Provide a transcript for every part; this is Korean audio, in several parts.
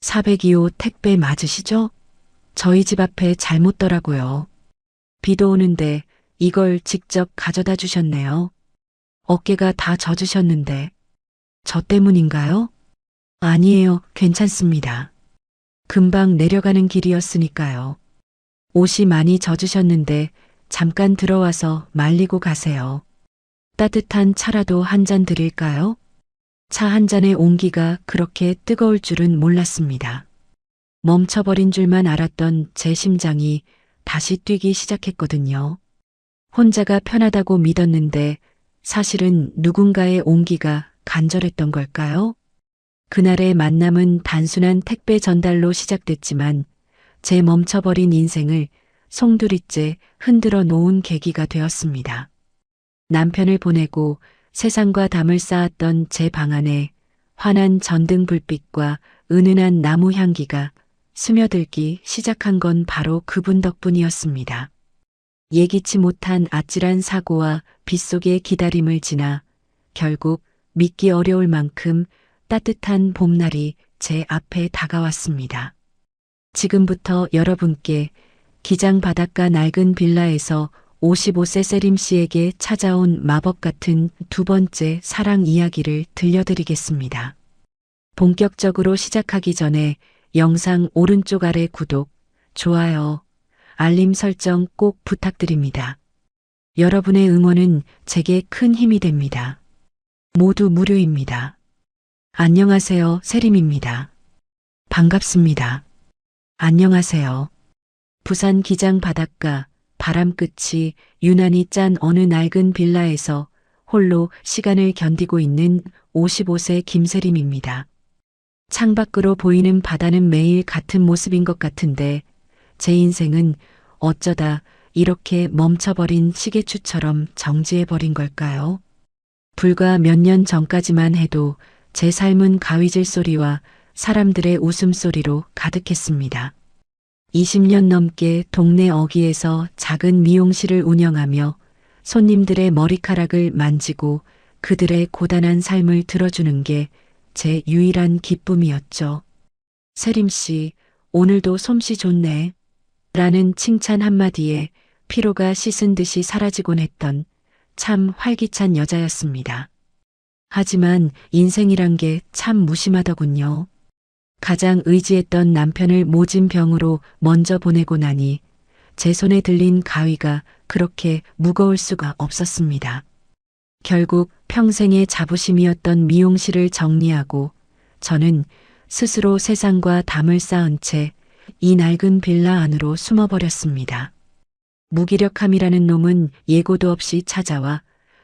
402호 택배 맞으시죠? 저희 집 앞에 잘못 더라고요. 비도 오는데 이걸 직접 가져다 주셨네요. 어깨가 다 젖으셨는데 저 때문인가요? 아니에요. 괜찮습니다. 금방 내려가는 길이었으니까요. 옷이 많이 젖으셨는데 잠깐 들어와서 말리고 가세요. 따뜻한 차라도 한 잔 드릴까요? 차 한 잔의 온기가 그렇게 뜨거울 줄은 몰랐습니다. 멈춰버린 줄만 알았던 제 심장이 다시 뛰기 시작했거든요. 혼자가 편하다고 믿었는데 사실은 누군가의 온기가 간절했던 걸까요? 그날의 만남은 단순한 택배 전달로 시작됐지만 제 멈춰버린 인생을 송두리째 흔들어 놓은 계기가 되었습니다. 남편을 보내고 세상과 담을 쌓았던 제 방 안에 환한 전등 불빛과 은은한 나무 향기가 스며들기 시작한 건 바로 그분 덕분이었습니다. 예기치 못한 아찔한 사고와 빗속의 기다림을 지나 결국 믿기 어려울 만큼 따뜻한 봄날이 제 앞에 다가왔습니다. 지금부터 여러분께 기장 바닷가 낡은 빌라에서 55세 세림 씨에게 찾아온 마법 같은 두 번째 사랑 이야기를 들려드리겠습니다. 본격적으로 시작하기 전에 영상 오른쪽 아래 구독, 좋아요, 알림 설정 꼭 부탁드립니다. 여러분의 응원은 제게 큰 힘이 됩니다. 모두 무료입니다. 안녕하세요, 세림입니다. 반갑습니다. 안녕하세요. 부산 기장 바닷가 바람끝이 유난히 짠 어느 낡은 빌라에서 홀로 시간을 견디고 있는 55세 김세림입니다. 창밖으로 보이는 바다는 매일 같은 모습인 것 같은데 제 인생은 어쩌다 이렇게 멈춰버린 시계추처럼 정지해버린 걸까요? 불과 몇 년 전까지만 해도 제 삶은 가위질 소리와 사람들의 웃음소리로 가득했습니다. 20년 넘게 동네 어귀에서 작은 미용실을 운영하며 손님들의 머리카락을 만지고 그들의 고단한 삶을 들어주는 게 제 유일한 기쁨이었죠. 세림 씨, 오늘도 솜씨 좋네. 라는 칭찬 한마디에 피로가 씻은 듯이 사라지곤 했던 참 활기찬 여자였습니다. 하지만 인생이란 게 참 무심하더군요. 가장 의지했던 남편을 모진 병으로 먼저 보내고 나니 제 손에 들린 가위가 그렇게 무거울 수가 없었습니다. 결국 평생의 자부심이었던 미용실을 정리하고 저는 스스로 세상과 담을 쌓은 채 이 낡은 빌라 안으로 숨어버렸습니다. 무기력함이라는 놈은 예고도 없이 찾아와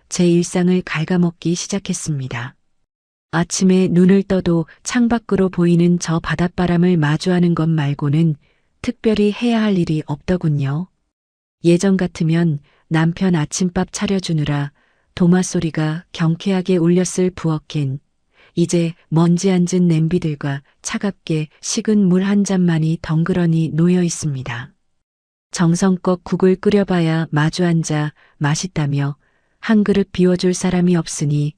제 일상을 갉아먹기 시작했습니다. 아침에 눈을 떠도 창밖으로 보이는 저 바닷바람을 마주하는 것 말고는 특별히 해야 할 일이 없더군요. 예전 같으면 남편 아침밥 차려주느라 도마 소리가 경쾌하게 울렸을 부엌엔 이제 먼지 앉은 냄비들과 차갑게 식은 물 한 잔만이 덩그러니 놓여 있습니다. 정성껏 국을 끓여봐야 마주 앉아 맛있다며 한 그릇 비워줄 사람이 없으니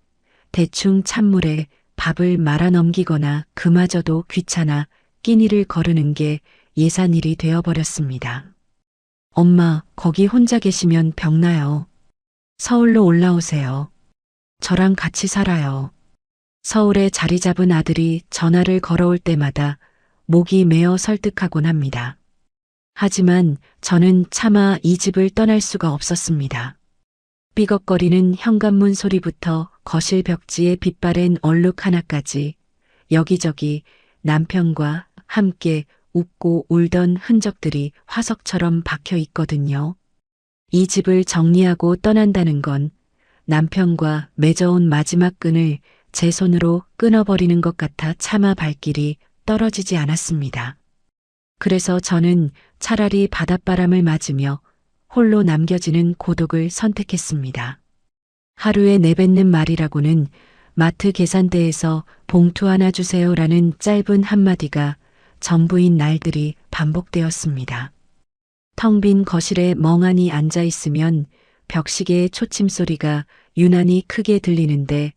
대충 찬물에 밥을 말아 넘기거나 그마저도 귀찮아 끼니를 거르는 게 예산일이 되어버렸습니다. 엄마, 거기 혼자 계시면 병나요. 서울로 올라오세요. 저랑 같이 살아요. 서울에 자리 잡은 아들이 전화를 걸어올 때마다 목이 메어 설득하곤 합니다. 하지만 저는 차마 이 집을 떠날 수가 없었습니다. 삐걱거리는 현관문 소리부터 거실 벽지에 빛바랜 얼룩 하나까지 여기저기 남편과 함께 웃고 울던 흔적들이 화석처럼 박혀 있거든요. 이 집을 정리하고 떠난다는 건 남편과 맺어온 마지막 끈을 제 손으로 끊어버리는 것 같아 차마 발길이 떨어지지 않았습니다. 그래서 저는 차라리 바닷바람을 맞으며 홀로 남겨지는 고독을 선택했습니다. 하루에 내뱉는 말이라고는 마트 계산대에서 봉투 하나 주세요라는 짧은 한마디가 전부인 날들이 반복되었습니다. 텅 빈 거실에 멍하니 앉아 있으면 벽시계의 초침 소리가 유난히 크게 들리는데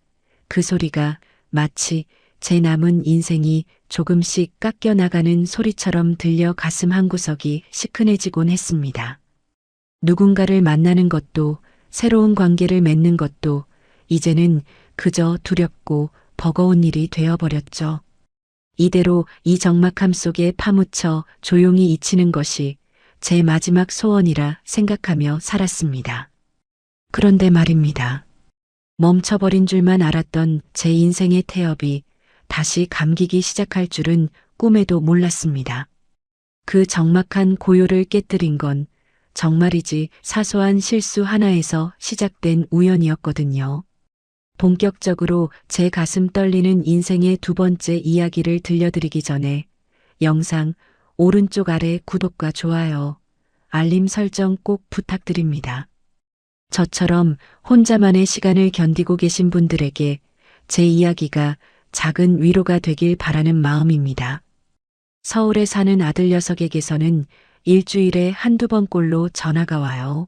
그 소리가 마치 제 남은 인생이 조금씩 깎여나가는 소리처럼 들려 가슴 한구석이 시큰해지곤 했습니다. 누군가를 만나는 것도 새로운 관계를 맺는 것도 이제는 그저 두렵고 버거운 일이 되어버렸죠. 이대로 이 적막함 속에 파묻혀 조용히 잊히는 것이 제 마지막 소원이라 생각하며 살았습니다. 그런데 말입니다. 멈춰버린 줄만 알았던 제 인생의 태엽이 다시 감기기 시작할 줄은 꿈에도 몰랐습니다. 그 적막한 고요를 깨뜨린 건 정말이지 사소한 실수 하나에서 시작된 우연이었거든요. 본격적으로 제 가슴 떨리는 인생의 두 번째 이야기를 들려드리기 전에 영상 오른쪽 아래 구독과 좋아요, 알림 설정 꼭 부탁드립니다. 저처럼 혼자만의 시간을 견디고 계신 분들에게 제 이야기가 작은 위로가 되길 바라는 마음입니다. 서울에 사는 아들 녀석에게서는 일주일에 한두 번꼴로 전화가 와요.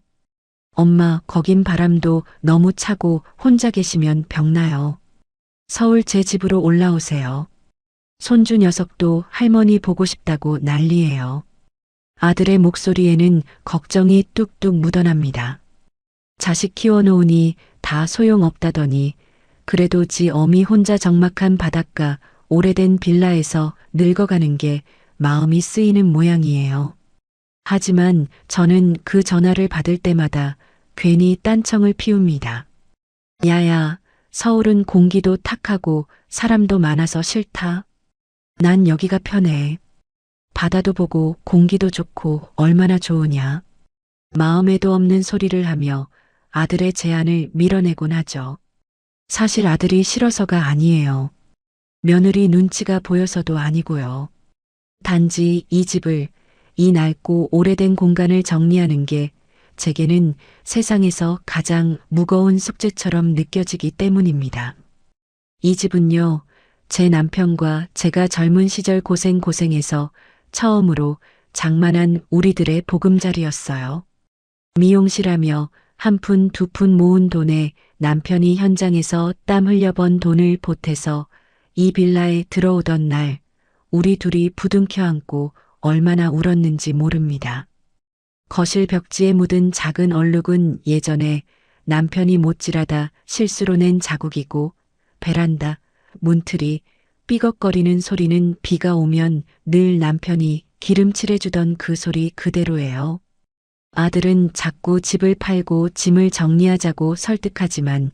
엄마, 거긴 바람도 너무 차고 혼자 계시면 병나요. 서울 제 집으로 올라오세요. 손주 녀석도 할머니 보고 싶다고 난리예요. 아들의 목소리에는 걱정이 뚝뚝 묻어납니다. 자식 키워놓으니 다 소용없다더니 그래도 지 어미 혼자 적막한 바닷가 오래된 빌라에서 늙어가는 게 마음이 쓰이는 모양이에요. 하지만 저는 그 전화를 받을 때마다 괜히 딴청을 피웁니다. 야야, 서울은 공기도 탁하고 사람도 많아서 싫다. 난 여기가 편해. 바다도 보고 공기도 좋고 얼마나 좋으냐. 마음에도 없는 소리를 하며 아들의 제안을 밀어내곤 하죠. 사실 아들이 싫어서가 아니에요. 며느리 눈치가 보여서도 아니고요. 단지 이 집을, 이 낡고 오래된 공간을 정리하는 게 제게는 세상에서 가장 무거운 숙제처럼 느껴지기 때문입니다. 이 집은요, 제 남편과 제가 젊은 시절 고생해서 처음으로 장만한 우리들의 보금자리였어요. 미용실하며 한 푼 두 푼 모은 돈에 남편이 현장에서 땀 흘려 번 돈을 보태서 이 빌라에 들어오던 날 우리 둘이 부둥켜 안고 얼마나 울었는지 모릅니다. 거실 벽지에 묻은 작은 얼룩은 예전에 남편이 못질하다 실수로 낸 자국이고 베란다, 문틀이 삐걱거리는 소리는 비가 오면 늘 남편이 기름칠해주던 그 소리 그대로예요. 아들은 자꾸 집을 팔고 짐을 정리하자고 설득하지만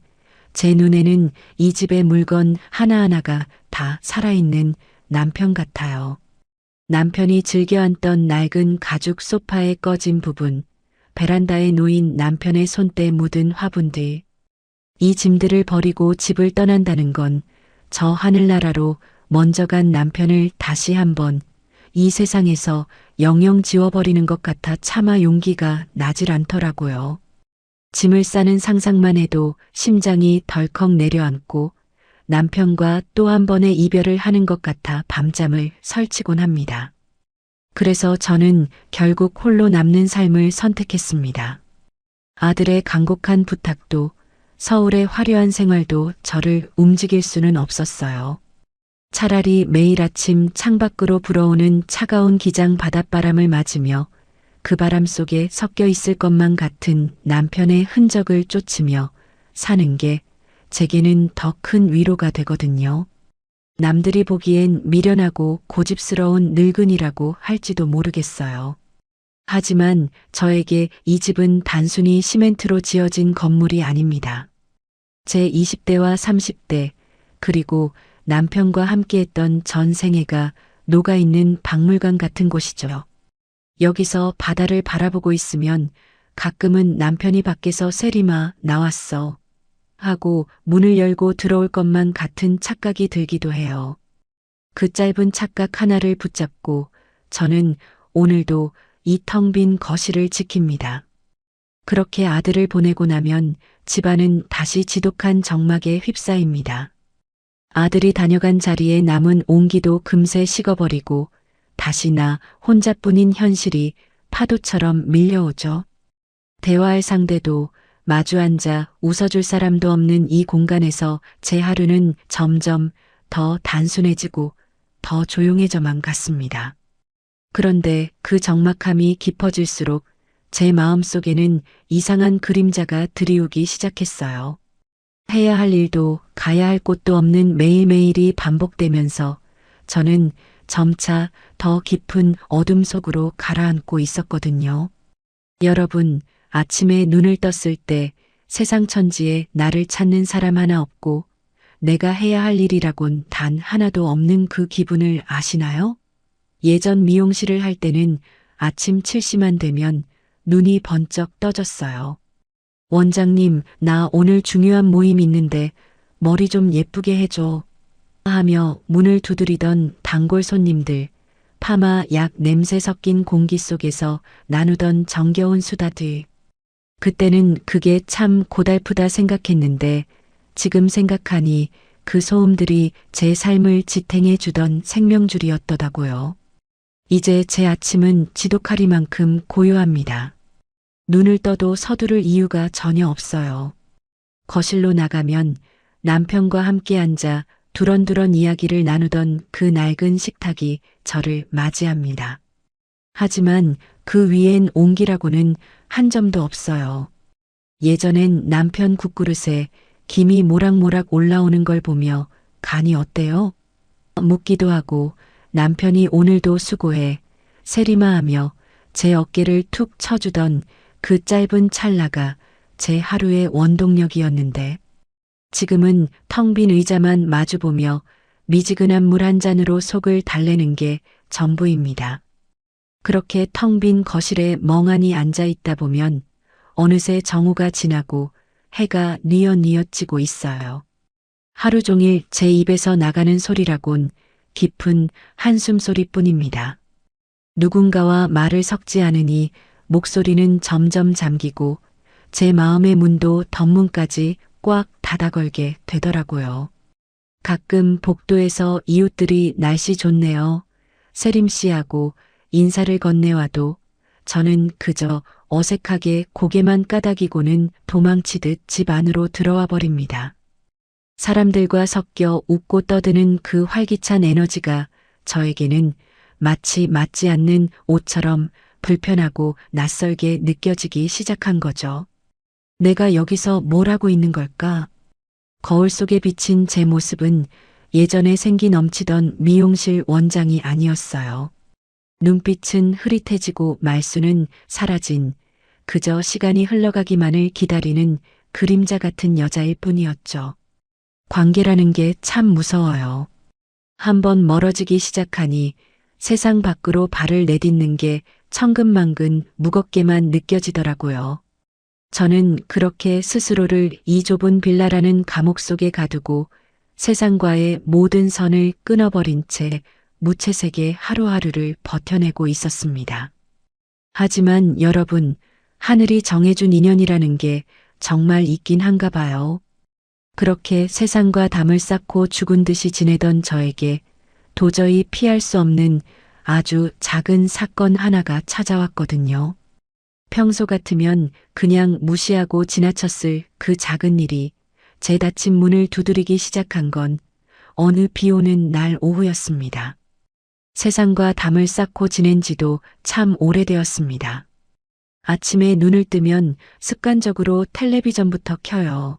제 눈에는 이 집의 물건 하나하나가 다 살아있는 남편 같아요. 남편이 즐겨 앉던 낡은 가죽 소파의 꺼진 부분, 베란다에 놓인 남편의 손때 묻은 화분들. 이 짐들을 버리고 집을 떠난다는 건 저 하늘나라로 먼저 간 남편을 다시 한번 이 세상에서 영영 지워버리는 것 같아 차마 용기가 나질 않더라고요. 짐을 싸는 상상만 해도 심장이 덜컥 내려앉고 남편과 또 한 번의 이별을 하는 것 같아 밤잠을 설치곤 합니다. 그래서 저는 결국 홀로 남는 삶을 선택했습니다. 아들의 간곡한 부탁도 서울의 화려한 생활도 저를 움직일 수는 없었어요. 차라리 매일 아침 창밖으로 불어오는 차가운 기장 바닷바람을 맞으며 그 바람 속에 섞여 있을 것만 같은 남편의 흔적을 쫓으며 사는 게 제게는 더 큰 위로가 되거든요. 남들이 보기엔 미련하고 고집스러운 늙은이라고 할지도 모르겠어요. 하지만 저에게 이 집은 단순히 시멘트로 지어진 건물이 아닙니다. 제 20대와 30대 그리고 남편과 함께했던 전 생애가 녹아있는 박물관 같은 곳이죠. 여기서 바다를 바라보고 있으면 가끔은 남편이 밖에서 세리마 나왔어 하고 문을 열고 들어올 것만 같은 착각이 들기도 해요. 그 짧은 착각 하나를 붙잡고 저는 오늘도 이 텅 빈 거실을 지킵니다. 그렇게 아들을 보내고 나면 집안은 다시 지독한 적막에 휩싸입니다. 아들이 다녀간 자리에 남은 온기도 금세 식어버리고 다시 나 혼자뿐인 현실이 파도처럼 밀려오죠. 대화할 상대도 마주 앉아 웃어줄 사람도 없는 이 공간에서 제 하루는 점점 더 단순해지고 더 조용해져만 갔습니다. 그런데 그 적막함이 깊어질수록 제 마음속에는 이상한 그림자가 드리우기 시작했어요. 해야 할 일도 가야 할 곳도 없는 매일매일이 반복되면서 저는 점차 더 깊은 어둠 속으로 가라앉고 있었거든요. 여러분, 아침에 눈을 떴을 때 세상 천지에 나를 찾는 사람 하나 없고 내가 해야 할 일이라곤 단 하나도 없는 그 기분을 아시나요? 예전 미용실을 할 때는 아침 7시만 되면 눈이 번쩍 떠졌어요. 원장님, 나 오늘 중요한 모임 있는데 머리 좀 예쁘게 해줘. 하며 문을 두드리던 단골 손님들, 파마 약 냄새 섞인 공기 속에서 나누던 정겨운 수다들. 그때는 그게 참 고달프다 생각했는데 지금 생각하니 그 소음들이 제 삶을 지탱해 주던 생명줄이었더라고요. 이제 제 아침은 지독하리만큼 고요합니다. 눈을 떠도 서두를 이유가 전혀 없어요. 거실로 나가면 남편과 함께 앉아 두런두런 이야기를 나누던 그 낡은 식탁이 저를 맞이합니다. 하지만 그 위엔 온기라고는 한 점도 없어요. 예전엔 남편 국그릇에 김이 모락모락 올라오는 걸 보며 간이 어때요? 묻기도 하고 남편이 오늘도 수고해 세리마하며 제 어깨를 툭 쳐주던 그 짧은 찰나가 제 하루의 원동력이었는데 지금은 텅 빈 의자만 마주보며 미지근한 물 한 잔으로 속을 달래는 게 전부입니다. 그렇게 텅 빈 거실에 멍하니 앉아 있다 보면 어느새 정오가 지나고 해가 뉘엿뉘엿 지고 있어요. 하루 종일 제 입에서 나가는 소리라곤 깊은 한숨 소리뿐입니다. 누군가와 말을 섞지 않으니 목소리는 점점 잠기고 제 마음의 문도 덧문까지 꽉 닫아걸게 되더라고요. 가끔 복도에서 이웃들이 날씨 좋네요. 세림씨하고 인사를 건네와도 저는 그저 어색하게 고개만 까닥이고는 도망치듯 집 안으로 들어와 버립니다. 사람들과 섞여 웃고 떠드는 그 활기찬 에너지가 저에게는 마치 맞지 않는 옷처럼 불편하고 낯설게 느껴지기 시작한 거죠. 내가 여기서 뭘 하고 있는 걸까? 거울 속에 비친 제 모습은 예전에 생기 넘치던 미용실 원장이 아니었어요. 눈빛은 흐릿해지고 말수는 사라진 그저 시간이 흘러가기만을 기다리는 그림자 같은 여자일 뿐이었죠. 관계라는 게 참 무서워요. 한번 멀어지기 시작하니 세상 밖으로 발을 내딛는 게 천근만근 무겁게만 느껴지더라고요. 저는 그렇게 스스로를 이 좁은 빌라라는 감옥 속에 가두고 세상과의 모든 선을 끊어버린 채 무채색의 하루하루를 버텨내고 있었습니다. 하지만 여러분, 하늘이 정해준 인연이라는 게 정말 있긴 한가 봐요. 그렇게 세상과 담을 쌓고 죽은 듯이 지내던 저에게 도저히 피할 수 없는 아주 작은 사건 하나가 찾아왔거든요. 평소 같으면 그냥 무시하고 지나쳤을 그 작은 일이 제 닫힌 문을 두드리기 시작한 건 어느 비 오는 날 오후였습니다. 세상과 담을 쌓고 지낸 지도 참 오래되었습니다. 아침에 눈을 뜨면 습관적으로 텔레비전부터 켜요.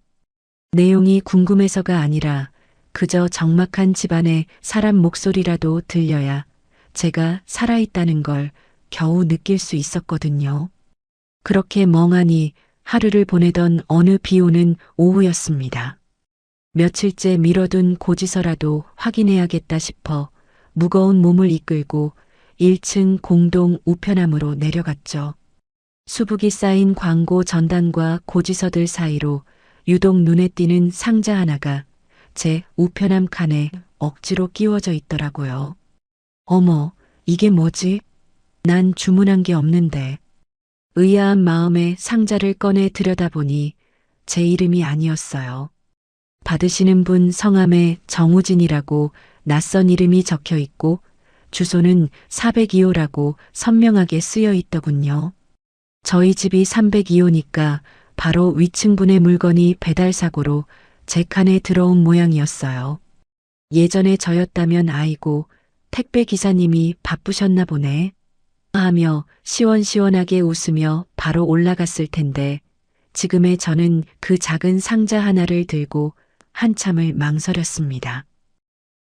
내용이 궁금해서가 아니라 그저 적막한 집안의 사람 목소리라도 들려야 제가 살아있다는 걸 겨우 느낄 수 있었거든요. 그렇게 멍하니 하루를 보내던 어느 비 오는 오후였습니다. 며칠째 미뤄둔 고지서라도 확인해야겠다 싶어 무거운 몸을 이끌고 1층 공동 우편함으로 내려갔죠. 수북이 쌓인 광고 전단과 고지서들 사이로 유독 눈에 띄는 상자 하나가 제 우편함 칸에 억지로 끼워져 있더라고요. 어머, 이게 뭐지? 난 주문한 게 없는데. 의아한 마음에 상자를 꺼내 들여다보니 제 이름이 아니었어요. 받으시는 분 성함에 정우진이라고 낯선 이름이 적혀 있고 주소는 402호라고 선명하게 쓰여 있더군요. 저희 집이 302호니까 바로 위층분의 물건이 배달 사고로 제 칸에 들어온 모양이었어요. 예전에 저였다면 아이고, 택배 기사님이 바쁘셨나 보네. 하며 시원시원하게 웃으며 바로 올라갔을 텐데 지금의 저는 그 작은 상자 하나를 들고 한참을 망설였습니다.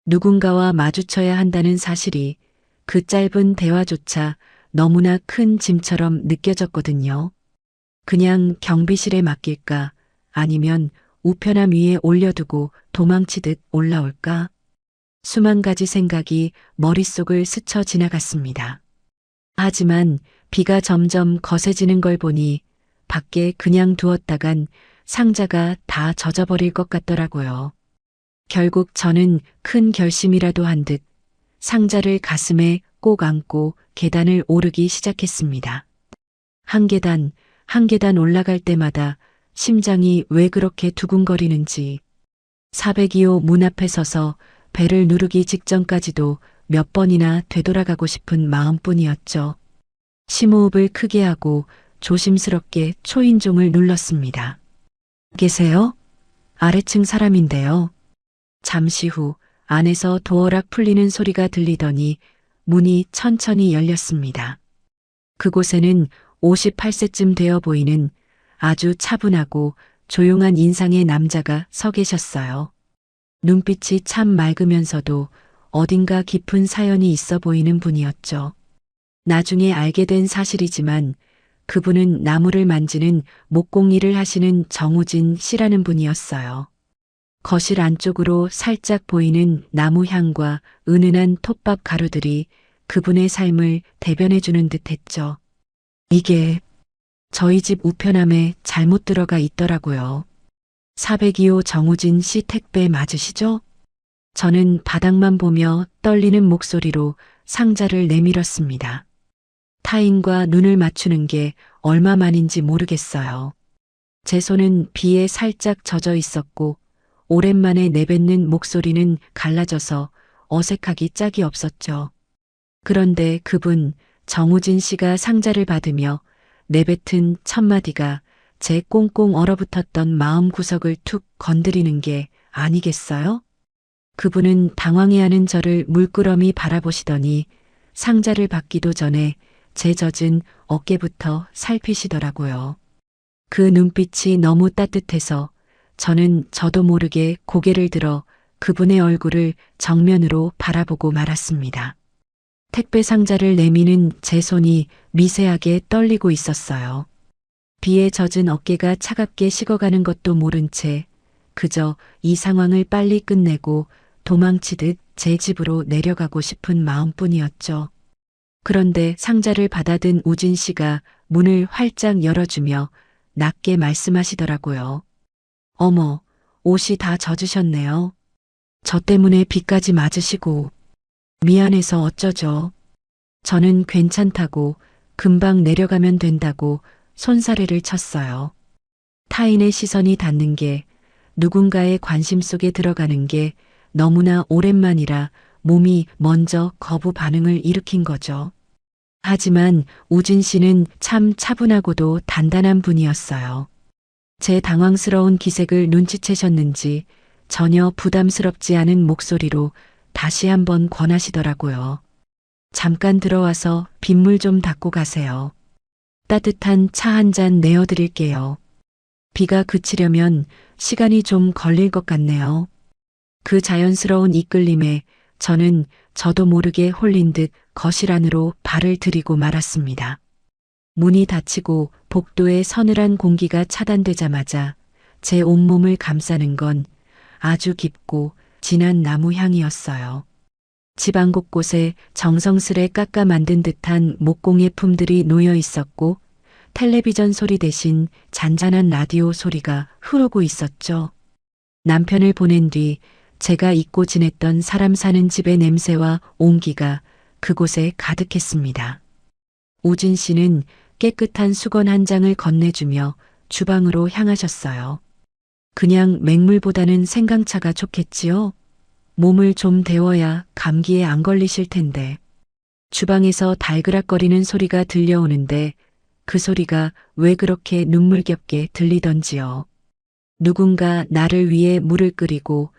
누군가와 마주쳐야 한다는 사실이 그 짧은 대화조차 너무나 큰 짐처럼 느껴졌거든요. 그냥 경비실에 맡길까 아니면 우편함 위에 올려두고 도망치듯 올라올까? 수만 가지 생각이 머릿속을 스쳐 지나갔습니다. 하지만 비가 점점 거세지는 걸 보니 밖에 그냥 두었다간 상자가 다 젖어버릴 것 같더라고요. 결국 저는 큰 결심이라도 한 듯 상자를 가슴에 꼭 안고 계단을 오르기 시작했습니다. 한 계단, 한 계단 올라갈 때마다 심장이 왜 그렇게 두근거리는지 402호 문 앞에 서서 배를 누르기 직전까지도 몇 번이나 되돌아가고 싶은 마음뿐이었죠. 심호흡을 크게 하고 조심스럽게 초인종을 눌렀습니다. 계세요? 아래층 사람인데요. 잠시 후 안에서 도어락 풀리는 소리가 들리더니 문이 천천히 열렸습니다. 그곳에는 58세쯤 되어 보이는 아주 차분하고 조용한 인상의 남자가 서 계셨어요. 눈빛이 참 맑으면서도 어딘가 깊은 사연이 있어 보이는 분이었죠. 나중에 알게 된 사실이지만 그분은 나무를 만지는 목공일을 하시는 정우진 씨라는 분이었어요. 거실 안쪽으로 살짝 보이는 나무 향과 은은한 톱밥 가루들이 그분의 삶을 대변해주는 듯 했죠. 이게 저희 집 우편함에 잘못 들어가 있더라고요. 402호 정우진 씨 택배 맞으시죠? 저는 바닥만 보며 떨리는 목소리로 상자를 내밀었습니다. 타인과 눈을 맞추는 게 얼마만인지 모르겠어요. 제 손은 비에 살짝 젖어 있었고 오랜만에 내뱉는 목소리는 갈라져서 어색하기 짝이 없었죠. 그런데 그분 정우진 씨가 상자를 받으며 내뱉은 첫마디가 제 꽁꽁 얼어붙었던 마음구석을 툭 건드리는 게 아니겠어요? 그분은 당황해하는 저를 물끄러미 바라보시더니 상자를 받기도 전에 제 젖은 어깨부터 살피시더라고요. 그 눈빛이 너무 따뜻해서 저는 저도 모르게 고개를 들어 그분의 얼굴을 정면으로 바라보고 말았습니다. 택배 상자를 내미는 제 손이 미세하게 떨리고 있었어요. 비에 젖은 어깨가 차갑게 식어가는 것도 모른 채 그저 이 상황을 빨리 끝내고 도망치듯 제 집으로 내려가고 싶은 마음뿐이었죠. 그런데 상자를 받아든 우진 씨가 문을 활짝 열어주며 낮게 말씀하시더라고요. 어머, 옷이 다 젖으셨네요. 저 때문에 비까지 맞으시고 미안해서 어쩌죠. 저는 괜찮다고 금방 내려가면 된다고 손사래를 쳤어요. 타인의 시선이 닿는 게 누군가의 관심 속에 들어가는 게 너무나 오랜만이라 몸이 먼저 거부 반응을 일으킨 거죠. 하지만 우진 씨는 참 차분하고도 단단한 분이었어요. 제 당황스러운 기색을 눈치채셨는지 전혀 부담스럽지 않은 목소리로 다시 한번 권하시더라고요. 잠깐 들어와서 빗물 좀 닦고 가세요. 따뜻한 차 한 잔 내어드릴게요. 비가 그치려면 시간이 좀 걸릴 것 같네요. 그 자연스러운 이끌림에 저는 저도 모르게 홀린 듯 거실 안으로 발을 들이고 말았습니다. 문이 닫히고 복도의 서늘한 공기가 차단되자마자 제 온몸을 감싸는 건 아주 깊고 진한 나무 향이었어요. 집안 곳곳에 정성스레 깎아 만든 듯한 목공예품들이 놓여 있었고 텔레비전 소리 대신 잔잔한 라디오 소리가 흐르고 있었죠. 남편을 보낸 뒤 제가 잊고 지냈던 사람 사는 집의 냄새와 온기가 그곳에 가득했습니다. 우진 씨는 깨끗한 수건 한 장을 건네주며 주방으로 향하셨어요. 그냥 맹물보다는 생강차가 좋겠지요? 몸을 좀 데워야 감기에 안 걸리실 텐데. 주방에서 달그락거리는 소리가 들려오는데 그 소리가 왜 그렇게 눈물겹게 들리던지요. 누군가 나를 위해 물을 끓이고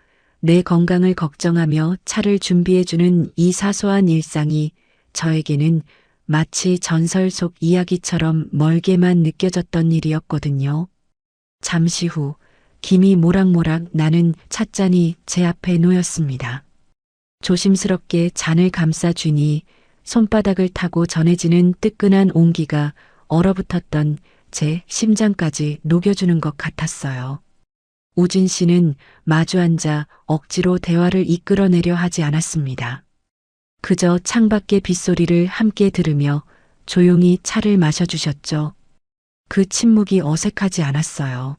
내 건강을 걱정하며 차를 준비해주는 이 사소한 일상이 저에게는 마치 전설 속 이야기처럼 멀게만 느껴졌던 일이었거든요. 잠시 후 김이 모락모락 나는 찻잔이 제 앞에 놓였습니다. 조심스럽게 잔을 감싸주니 손바닥을 타고 전해지는 뜨끈한 온기가 얼어붙었던 제 심장까지 녹여주는 것 같았어요. 우진 씨는 마주 앉아 억지로 대화를 이끌어내려 하지 않았습니다. 그저 창밖의 빗소리를 함께 들으며 조용히 차를 마셔주셨죠. 그 침묵이 어색하지 않았어요.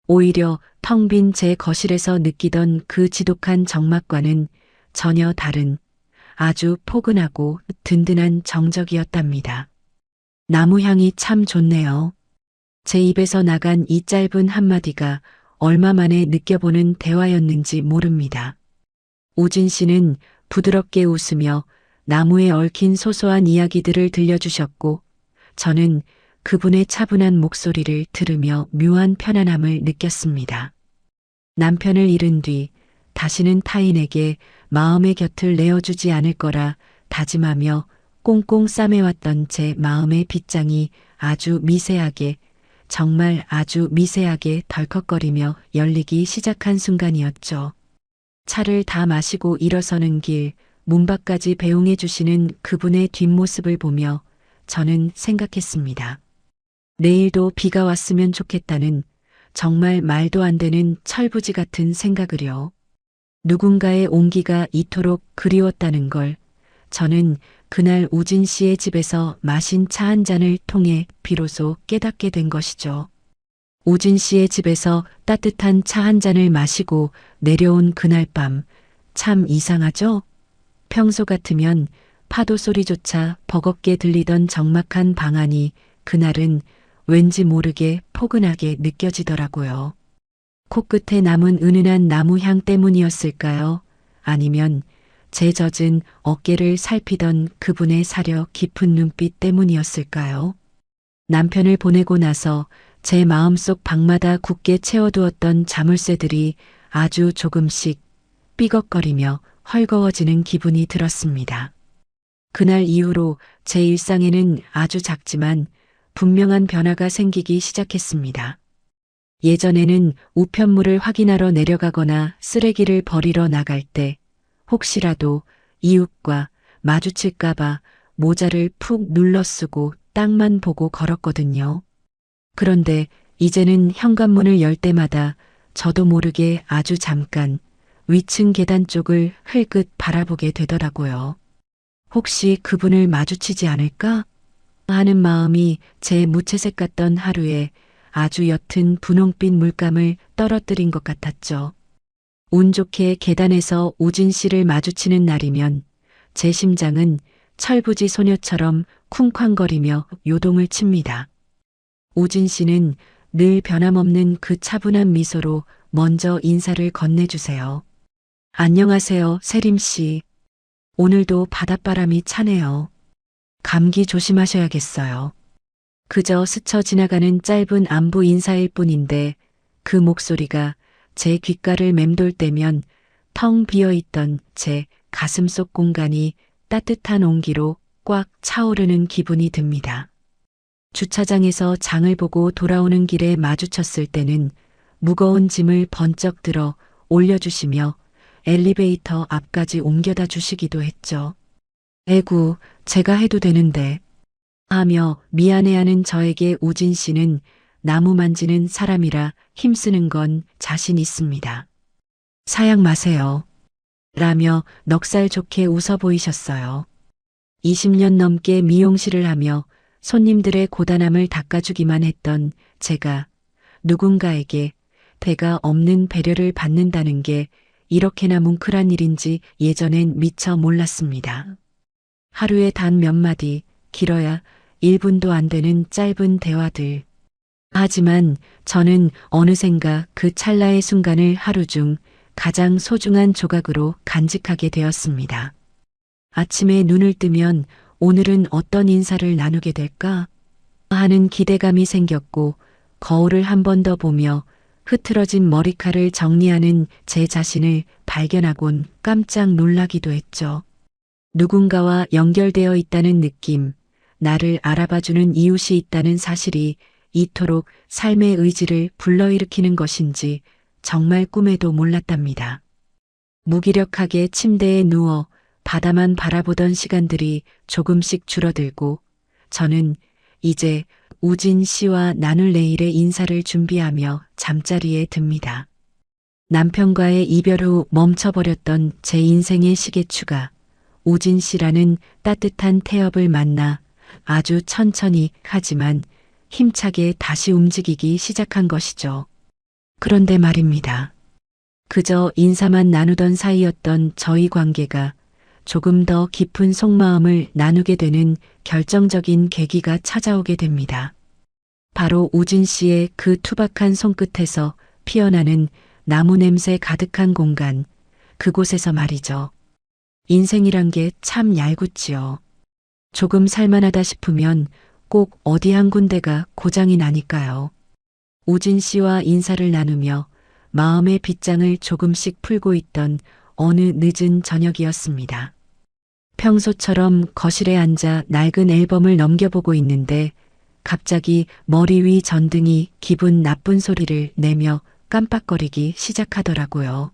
오히려 텅 빈 제 거실에서 느끼던 그 지독한 적막과는 전혀 다른 아주 포근하고 든든한 정적이었답니다. 나무 향이 참 좋네요. 제 입에서 나간 이 짧은 한마디가 얼마 만에 느껴보는 대화였는지 모릅니다. 우진 씨는 부드럽게 웃으며 나무에 얽힌 소소한 이야기들을 들려주셨고, 저는 그분의 차분한 목소리를 들으며 묘한 편안함을 느꼈습니다. 남편을 잃은 뒤 다시는 타인에게 마음의 곁을 내어주지 않을 거라 다짐하며 꽁꽁 싸매왔던 제 마음의 빗장이 아주 미세하게, 정말 아주 미세하게 덜컥거리며 열리기 시작한 순간이었죠. 차를 다 마시고 일어서는 길, 문 밖까지 배웅해 주시는 그분의 뒷모습을 보며 저는 생각했습니다. 내일도 비가 왔으면 좋겠다는 정말 말도 안 되는 철부지 같은 생각을요. 누군가의 온기가 이토록 그리웠다는 걸 저는 그날 우진 씨의 집에서 마신 차 한 잔을 통해 비로소 깨닫게 된 것이죠. 우진 씨의 집에서 따뜻한 차 한 잔을 마시고 내려온 그날 밤, 참 이상하죠? 평소 같으면 파도 소리조차 버겁게 들리던 적막한 방 안이 그날은 왠지 모르게 포근하게 느껴지더라고요. 코끝에 남은 은은한 나무 향 때문이었을까요? 아니면 제 젖은 어깨를 살피던 그분의 사려 깊은 눈빛 때문이었을까요? 남편을 보내고 나서 제 마음속 방마다 굳게 채워두었던 자물쇠들이 아주 조금씩 삐걱거리며 헐거워지는 기분이 들었습니다. 그날 이후로 제 일상에는 아주 작지만 분명한 변화가 생기기 시작했습니다. 예전에는 우편물을 확인하러 내려가거나 쓰레기를 버리러 나갈 때 혹시라도 이웃과 마주칠까봐 모자를 푹 눌러 쓰고 땅만 보고 걸었거든요. 그런데 이제는 현관문을 열 때마다 저도 모르게 아주 잠깐 위층 계단 쪽을 흘끗 바라보게 되더라고요. 혹시 그분을 마주치지 않을까 하는 마음이 제 무채색 같던 하루에 아주 옅은 분홍빛 물감을 떨어뜨린 것 같았죠. 운 좋게 계단에서 우진 씨를 마주치는 날이면 제 심장은 철부지 소녀처럼 쿵쾅거리며 요동을 칩니다. 우진 씨는 늘 변함없는 그 차분한 미소로 먼저 인사를 건네주세요. 안녕하세요, 세림 씨. 오늘도 바닷바람이 차네요. 감기 조심하셔야겠어요. 그저 스쳐 지나가는 짧은 안부 인사일 뿐인데 그 목소리가 제 귓가를 맴돌 때면 텅 비어있던 제 가슴속 공간이 따뜻한 온기로 꽉 차오르는 기분이 듭니다. 주차장에서 장을 보고 돌아오는 길에 마주쳤을 때는 무거운 짐을 번쩍 들어 올려주시며 엘리베이터 앞까지 옮겨다 주시기도 했죠. 에구, 제가 해도 되는데 하며 미안해하는 저에게 우진 씨는 나무 만지는 사람이라 힘쓰는 건 자신 있습니다. 사양 마세요. 라며 넉살 좋게 웃어 보이셨어요. 20년 넘게 미용실을 하며 손님들의 고단함을 닦아주기만 했던 제가 누군가에게 대가 없는 배려를 받는다는 게 이렇게나 뭉클한 일인지 예전엔 미처 몰랐습니다. 하루에 단 몇 마디, 길어야 1분도 안 되는 짧은 대화들. 하지만 저는 어느샌가 그 찰나의 순간을 하루 중 가장 소중한 조각으로 간직하게 되었습니다. 아침에 눈을 뜨면 오늘은 어떤 인사를 나누게 될까 하는 기대감이 생겼고 거울을 한 번 더 보며 흐트러진 머리칼을 정리하는 제 자신을 발견하곤 깜짝 놀라기도 했죠. 누군가와 연결되어 있다는 느낌, 나를 알아봐주는 이웃이 있다는 사실이 이토록 삶의 의지를 불러일으키는 것인지 정말 꿈에도 몰랐답니다. 무기력하게 침대에 누워 바다만 바라보던 시간들이 조금씩 줄어들고 저는 이제 우진 씨와 나눌 내일의 인사를 준비하며 잠자리에 듭니다. 남편과의 이별 후 멈춰버렸던 제 인생의 시계추가 우진 씨라는 따뜻한 태엽을 만나 아주 천천히 하지만 힘차게 다시 움직이기 시작한 것이죠. 그런데 말입니다. 그저 인사만 나누던 사이였던 저희 관계가 조금 더 깊은 속마음을 나누게 되는 결정적인 계기가 찾아오게 됩니다. 바로 우진 씨의 그 투박한 손끝에서 피어나는 나무 냄새 가득한 공간, 그곳에서 말이죠. 인생이란 게 참 얄궂지요. 조금 살만하다 싶으면 꼭 어디 한 군데가 고장이 나니까요. 우진 씨와 인사를 나누며 마음의 빗장을 조금씩 풀고 있던 어느 늦은 저녁이었습니다. 평소처럼 거실에 앉아 낡은 앨범을 넘겨보고 있는데 갑자기 머리 위 전등이 기분 나쁜 소리를 내며 깜빡거리기 시작하더라고요.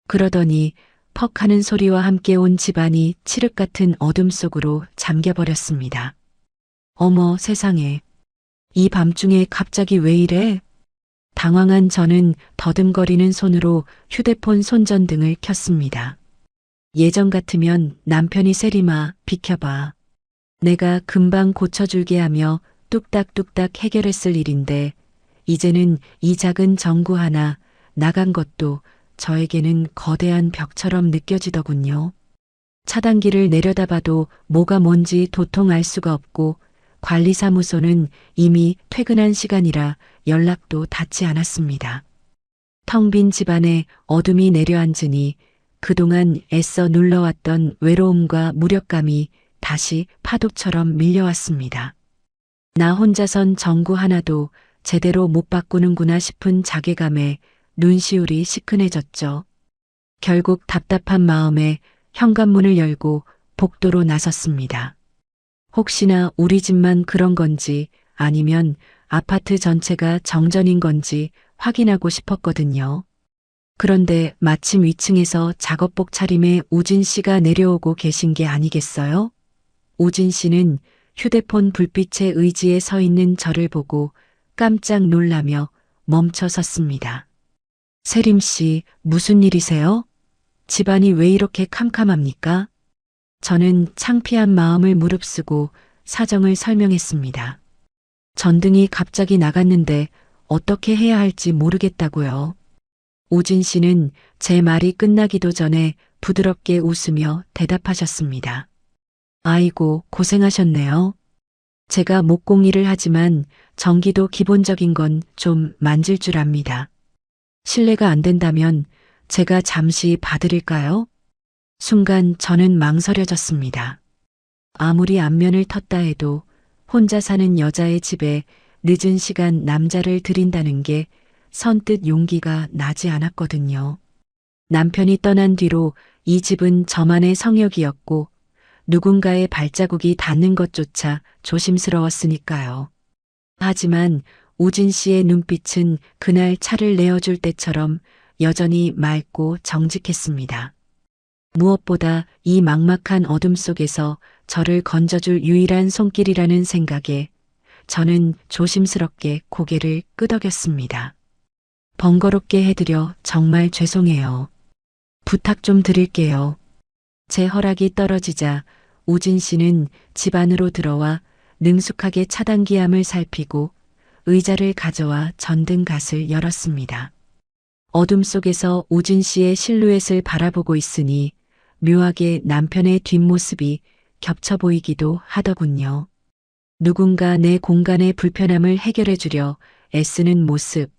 그러더니 퍽 하는 소리와 함께 온 집안이 칠흑 같은 어둠 속으로 잠겨버렸습니다. 어머 세상에, 이 밤중에 갑자기 왜 이래? 당황한 저는 더듬거리는 손으로 휴대폰 손전등을 켰습니다. 예전 같으면 남편이 세리마 비켜봐. 내가 금방 고쳐줄게 하며 뚝딱뚝딱 해결했을 일인데 이제는 이 작은 전구 하나 나간 것도 저에게는 거대한 벽처럼 느껴지더군요. 차단기를 내려다봐도 뭐가 뭔지 도통 알 수가 없고 관리사무소는 이미 퇴근한 시간이라 연락도 닿지 않았습니다. 텅 빈 집안에 어둠이 내려앉으니 그동안 애써 눌러왔던 외로움과 무력감이 다시 파도처럼 밀려왔습니다. 나 혼자선 전구 하나도 제대로 못 바꾸는구나 싶은 자괴감에 눈시울이 시큰해졌죠. 결국 답답한 마음에 현관문을 열고 복도로 나섰습니다. 혹시나 우리 집만 그런 건지 아니면 아파트 전체가 정전인 건지 확인하고 싶었거든요. 그런데 마침 위층에서 작업복 차림의 우진 씨가 내려오고 계신 게 아니겠어요? 우진 씨는 휴대폰 불빛에 의지해 서 있는 저를 보고 깜짝 놀라며 멈춰 섰습니다. 세림 씨, 무슨 일이세요? 집안이 왜 이렇게 캄캄합니까? 저는 창피한 마음을 무릅쓰고 사정을 설명했습니다. 전등이 갑자기 나갔는데 어떻게 해야 할지 모르겠다고요. 우진 씨는 제 말이 끝나기도 전에 부드럽게 웃으며 대답하셨습니다. 아이고, 고생하셨네요. 제가 목공일을 하지만 전기도 기본적인 건 좀 만질 줄 압니다. 실례가 안 된다면 제가 잠시 봐드릴까요? 순간 저는 망설여졌습니다. 아무리 안면을 텄다 해도 혼자 사는 여자의 집에 늦은 시간 남자를 들인다는 게 선뜻 용기가 나지 않았거든요. 남편이 떠난 뒤로 이 집은 저만의 성역이었고 누군가의 발자국이 닿는 것조차 조심스러웠으니까요. 하지만 우진 씨의 눈빛은 그날 차를 내어줄 때처럼 여전히 맑고 정직했습니다. 무엇보다 이 막막한 어둠 속에서 저를 건져줄 유일한 손길이라는 생각에 저는 조심스럽게 고개를 끄덕였습니다. 번거롭게 해드려 정말 죄송해요. 부탁 좀 드릴게요. 제 허락이 떨어지자 우진 씨는 집 안으로 들어와 능숙하게 차단기함을 살피고 의자를 가져와 전등갓을 열었습니다. 어둠 속에서 우진 씨의 실루엣을 바라보고 있으니 묘하게 남편의 뒷모습이 겹쳐 보이기도 하더군요. 누군가 내 공간의 불편함을 해결해 주려 애쓰는 모습,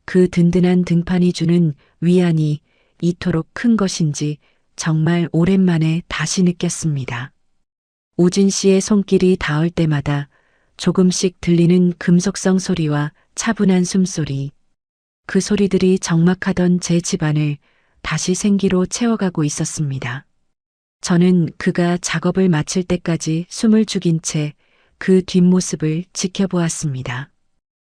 그 든든한 등판이 주는 위안이 이토록 큰 것인지 정말 오랜만에 다시 느꼈습니다. 우진 씨의 손길이 닿을 때마다 조금씩 들리는 금속성 소리와 차분한 숨소리, 그 소리들이 적막하던 제 집안을 다시 생기로 채워가고 있었습니다. 저는 그가 작업을 마칠 때까지 숨을 죽인 채 그 뒷모습을 지켜보았습니다.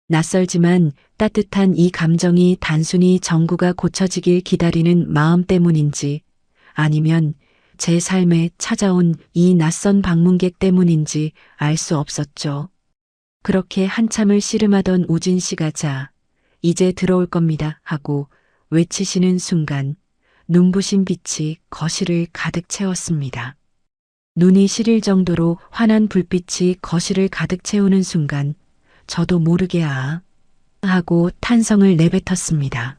낯설지만 따뜻한 이 감정이 단순히 정구가 고쳐지길 기다리는 마음 때문인지 아니면 제 삶에 찾아온 이 낯선 방문객 때문인지 알 수 없었죠. 그렇게 한참을 씨름하던 우진 씨가 자, 이제 들어올 겁니다 하고 외치시는 순간 눈부신 빛이 거실을 가득 채웠습니다. 눈이 시릴 정도로 환한 불빛이 거실을 가득 채우는 순간 저도 모르게 아 하고 탄성을 내뱉었습니다.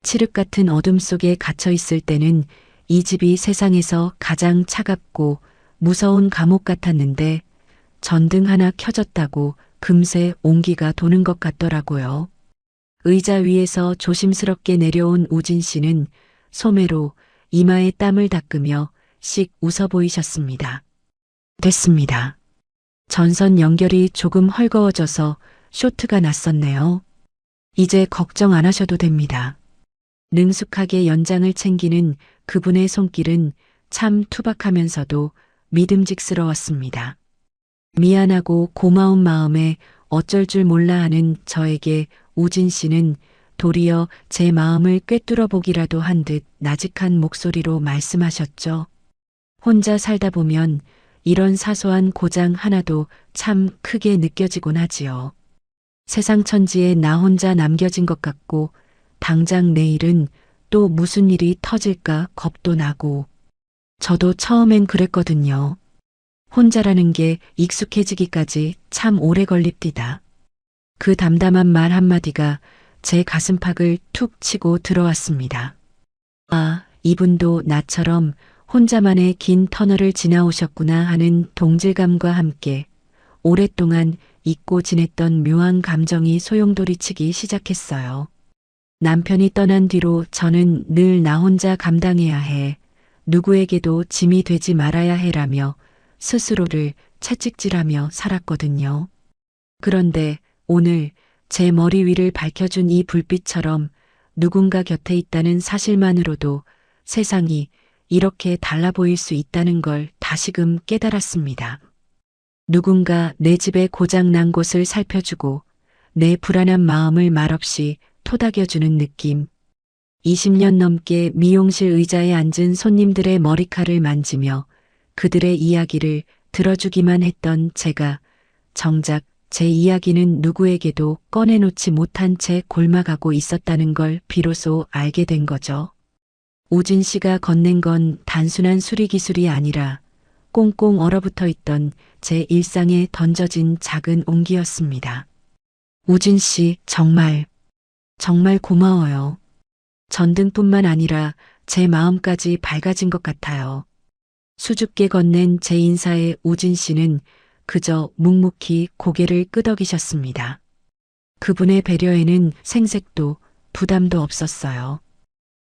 칠흑 같은 어둠 속에 갇혀 있을 때는 이 집이 세상에서 가장 차갑고 무서운 감옥 같았는데 전등 하나 켜졌다고 금세 온기가 도는 것 같더라고요. 의자 위에서 조심스럽게 내려온 우진 씨는 소매로 이마에 땀을 닦으며 씩 웃어 보이셨습니다. 됐습니다. 전선 연결이 조금 헐거워져서 쇼트가 났었네요. 이제 걱정 안 하셔도 됩니다. 능숙하게 연장을 챙기는 그분의 손길은 참 투박하면서도 믿음직스러웠습니다. 미안하고 고마운 마음에 어쩔 줄 몰라 하는 저에게 우진 씨는 도리어 제 마음을 꿰뚫어 보기라도 한 듯 나직한 목소리로 말씀하셨죠. 혼자 살다 보면 이런 사소한 고장 하나도 참 크게 느껴지곤 하지요. 세상 천지에 나 혼자 남겨진 것 같고 당장 내일은 또 무슨 일이 터질까 겁도 나고 저도 처음엔 그랬거든요. 혼자라는 게 익숙해지기까지 참 오래 걸립디다. 그 담담한 말 한마디가 제 가슴팍을 툭 치고 들어왔습니다. 아, 이분도 나처럼 혼자만의 긴 터널을 지나오셨구나 하는 동질감과 함께 오랫동안 잊고 지냈던 묘한 감정이 소용돌이치기 시작했어요. 남편이 떠난 뒤로 저는 늘 나 혼자 감당해야 해, 누구에게도 짐이 되지 말아야 해라며 스스로를 채찍질하며 살았거든요. 그런데 오늘 제 머리 위를 밝혀준 이 불빛처럼 누군가 곁에 있다는 사실만으로도 세상이 이렇게 달라 보일 수 있다는 걸 다시금 깨달았습니다. 누군가 내 집에 고장 난 곳을 살펴주고 내 불안한 마음을 말없이 토닥여주는 느낌. 20년 넘게 미용실 의자에 앉은 손님들의 머리칼을 만지며 그들의 이야기를 들어주기만 했던 제가 정작 제 이야기는 누구에게도 꺼내놓지 못한 채 골마가고 있었다는 걸 비로소 알게 된 거죠. 우진 씨가 건넨 건 단순한 수리 기술이 아니라 꽁꽁 얼어붙어 있던 제 일상에 던져진 작은 온기였습니다. 우진 씨, 정말 고마워요. 전등뿐만 아니라 제 마음까지 밝아진 것 같아요. 수줍게 건넨 제 인사에 우진 씨는 그저 묵묵히 고개를 끄덕이셨습니다. 그분의 배려에는 생색도 부담도 없었어요.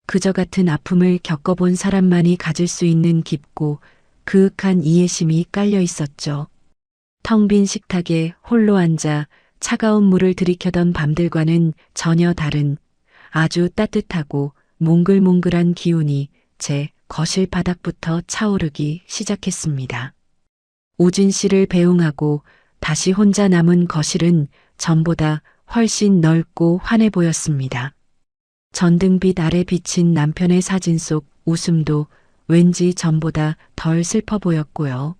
그저 같은 아픔을 겪어본 사람만이 가질 수 있는 깊고 그윽한 이해심이 깔려 있었죠. 텅 빈 식탁에 홀로 앉아 차가운 물을 들이켜던 밤들과는 전혀 다른 아주 따뜻하고 몽글몽글한 기운이 제 거실 바닥부터 차오르기 시작했습니다. 우진 씨를 배웅하고 다시 혼자 남은 거실은 전보다 훨씬 넓고 환해 보였습니다. 전등빛 아래 비친 남편의 사진 속 웃음도 왠지 전보다 덜 슬퍼 보였고요.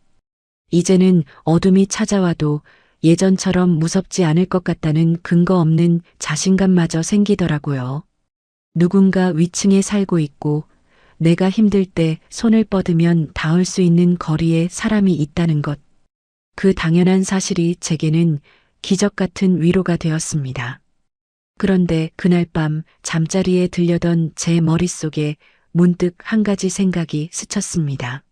이제는 어둠이 찾아와도 예전처럼 무섭지 않을 것 같다는 근거 없는 자신감마저 생기더라고요. 누군가 위층에 살고 있고 내가 힘들 때 손을 뻗으면 닿을 수 있는 거리에 사람이 있다는 것. 그 당연한 사실이 제게는 기적 같은 위로가 되었습니다. 그런데 그날 밤 잠자리에 들려던 제 머릿속에 문득 한 가지 생각이 스쳤습니다.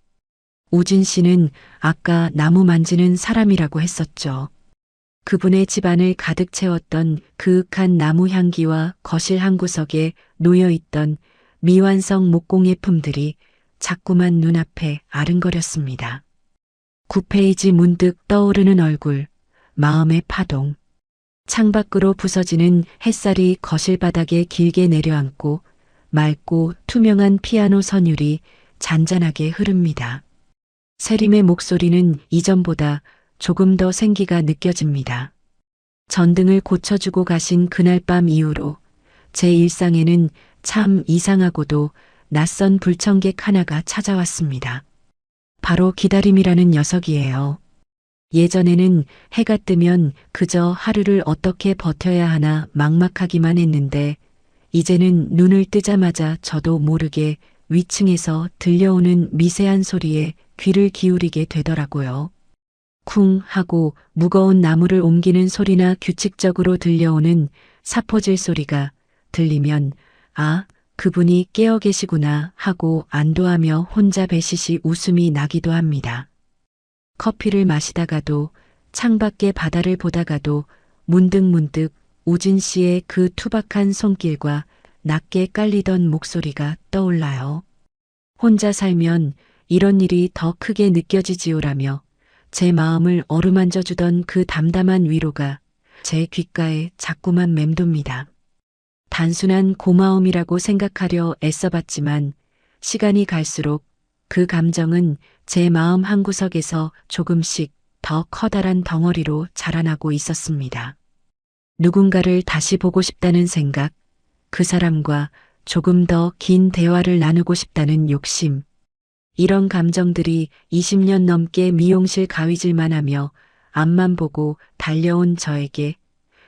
우진 씨는 아까 나무 만지는 사람이라고 했었죠. 그분의 집안을 가득 채웠던 그윽한 나무 향기와 거실 한 구석에 놓여있던 미완성 목공예품들이 자꾸만 눈앞에 아른거렸습니다. 9페이지 문득 떠오르는 얼굴, 마음의 파동. 창밖으로 부서지는 햇살이 거실 바닥에 길게 내려앉고 맑고 투명한 피아노 선율이 잔잔하게 흐릅니다. 세림의 목소리는 이전보다 조금 더 생기가 느껴집니다. 전등을 고쳐주고 가신 그날 밤 이후로 제 일상에는 참 이상하고도 낯선 불청객 하나가 찾아왔습니다. 바로 기다림이라는 녀석이에요. 예전에는 해가 뜨면 그저 하루를 어떻게 버텨야 하나 막막하기만 했는데 이제는 눈을 뜨자마자 저도 모르게 위층에서 들려오는 미세한 소리에 귀를 기울이게 되더라고요. 쿵 하고 무거운 나무를 옮기는 소리나 규칙적으로 들려오는 사포질 소리가 들리면 아, 그분이 깨어 계시구나 하고 안도하며 혼자 배시시 웃음이 나기도 합니다. 커피를 마시다가도 창밖의 바다를 보다가도 문득문득 우진 씨의 그 투박한 손길과 낮게 깔리던 목소리가 떠올라요. 혼자 살면 이런 일이 더 크게 느껴지지요라며 제 마음을 어루만져 주던 그 담담한 위로가 제 귓가에 자꾸만 맴돕니다. 단순한 고마움이라고 생각하려 애써봤지만 시간이 갈수록 그 감정은 제 마음 한구석에서 조금씩 더 커다란 덩어리로 자라나고 있었습니다. 누군가를 다시 보고 싶다는 생각, 그 사람과 조금 더 긴 대화를 나누고 싶다는 욕심, 이런 감정들이 20년 넘게 미용실 가위질만 하며 앞만 보고 달려온 저에게,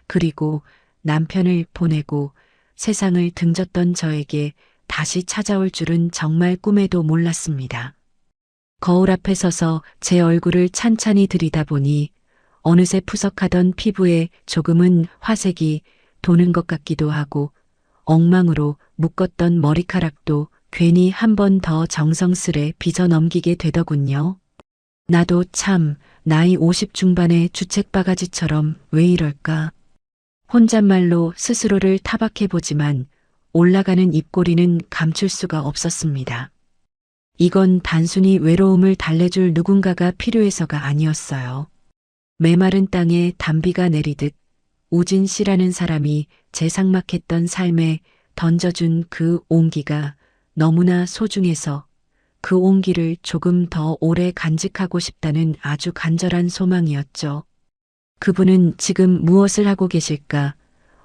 그리고 남편을 보내고 세상을 등졌던 저에게 다시 찾아올 줄은 정말 꿈에도 몰랐습니다. 거울 앞에 서서 제 얼굴을 찬찬히 들이다보니 어느새 푸석하던 피부에 조금은 화색이 도는 것 같기도 하고 엉망으로 묶었던 머리카락도 괜히 한 번 더 정성스레 빚어 넘기게 되더군요. 나도 참 나이 50 중반의 주책바가지처럼 왜 이럴까? 혼잣말로 스스로를 타박해보지만 올라가는 입꼬리는 감출 수가 없었습니다. 이건 단순히 외로움을 달래줄 누군가가 필요해서가 아니었어요. 메마른 땅에 단비가 내리듯 우진 씨라는 사람이 제 삭막했던 삶에 던져준 그 온기가 너무나 소중해서 그 온기를 조금 더 오래 간직하고 싶다는 아주 간절한 소망이었죠. 그분은 지금 무엇을 하고 계실까?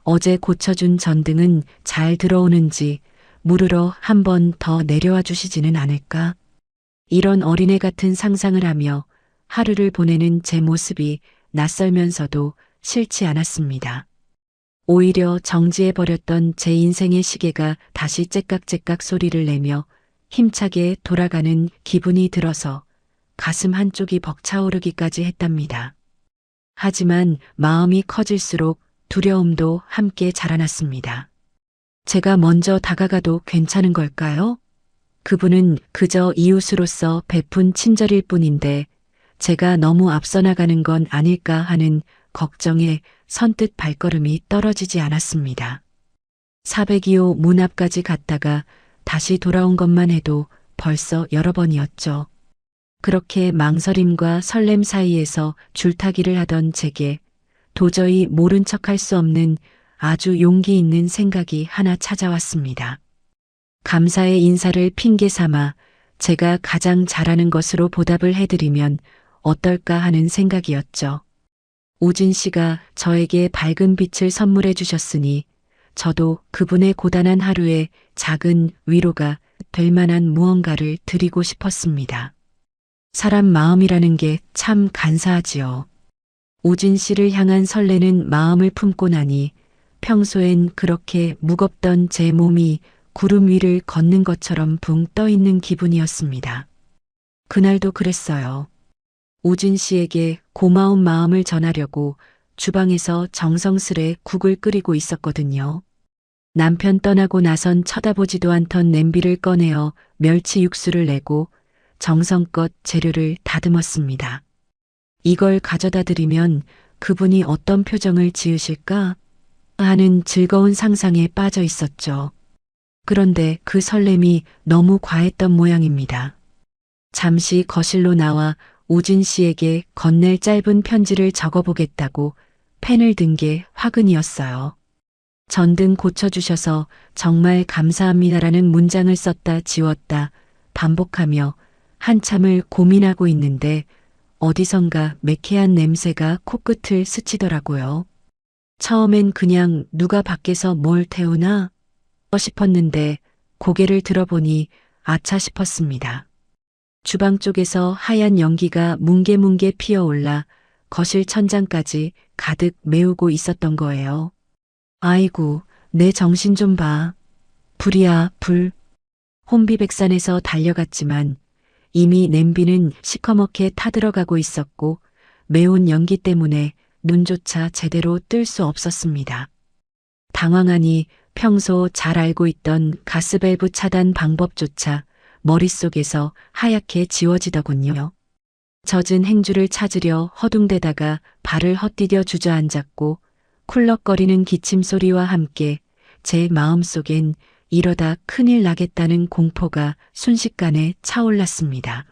어제 고쳐준 전등은 잘 들어오는지 물으러 한 번 더 내려와 주시지는 않을까? 이런 어린애 같은 상상을 하며 하루를 보내는 제 모습이 낯설면서도 싫지 않았습니다. 오히려 정지해버렸던 제 인생의 시계가 다시 째깍째깍 소리를 내며 힘차게 돌아가는 기분이 들어서 가슴 한쪽이 벅차오르기까지 했답니다. 하지만 마음이 커질수록 두려움도 함께 자라났습니다. 제가 먼저 다가가도 괜찮은 걸까요? 그분은 그저 이웃으로서 베푼 친절일 뿐인데 제가 너무 앞서 나가는 건 아닐까 하는 걱정에 선뜻 발걸음이 떨어지지 않았습니다. 402호 문 앞까지 갔다가 다시 돌아온 것만 해도 벌써 여러 번이었죠. 그렇게 망설임과 설렘 사이에서 줄타기를 하던 제게 도저히 모른 척할 수 없는 아주 용기 있는 생각이 하나 찾아왔습니다. 감사의 인사를 핑계 삼아 제가 가장 잘하는 것으로 보답을 해드리면 어떨까 하는 생각이었죠. 우진 씨가 저에게 밝은 빛을 선물해 주셨으니 저도 그분의 고단한 하루에 작은 위로가 될 만한 무언가를 드리고 싶었습니다. 사람 마음이라는 게 참 간사하지요. 우진 씨를 향한 설레는 마음을 품고 나니 평소엔 그렇게 무겁던 제 몸이 구름 위를 걷는 것처럼 붕 떠 있는 기분이었습니다. 그날도 그랬어요. 우진 씨에게 고마운 마음을 전하려고 주방에서 정성스레 국을 끓이고 있었거든요. 남편 떠나고 나선 쳐다보지도 않던 냄비를 꺼내어 멸치 육수를 내고 정성껏 재료를 다듬었습니다. 이걸 가져다 드리면 그분이 어떤 표정을 지으실까 하는 즐거운 상상에 빠져 있었죠. 그런데 그 설렘이 너무 과했던 모양입니다. 잠시 거실로 나와 우진 씨에게 건넬 짧은 편지를 적어보겠다고 펜을 든 게 화근이었어요. 전등 고쳐주셔서 정말 감사합니다라는 문장을 썼다 지웠다 반복하며 한참을 고민하고 있는데 어디선가 매캐한 냄새가 코끝을 스치더라고요. 처음엔 그냥 누가 밖에서 뭘 태우나 싶었는데 고개를 들어보니 아차 싶었습니다. 주방 쪽에서 하얀 연기가 뭉게뭉게 피어올라 거실 천장까지 가득 메우고 있었던 거예요. 아이고, 내 정신 좀 봐. 불이야, 불. 혼비백산에서 달려갔지만 이미 냄비는 시커멓게 타들어가고 있었고 매운 연기 때문에 눈조차 제대로 뜰 수 없었습니다. 당황하니 평소 잘 알고 있던 가스밸브 차단 방법조차 머릿속에서 하얗게 지워지더군요. 젖은 행주를 찾으려 허둥대다가 발을 헛디뎌 주저앉았고 쿨럭거리는 기침 소리와 함께 제 마음속엔 이러다 큰일 나겠다는 공포가 순식간에 차올랐습니다.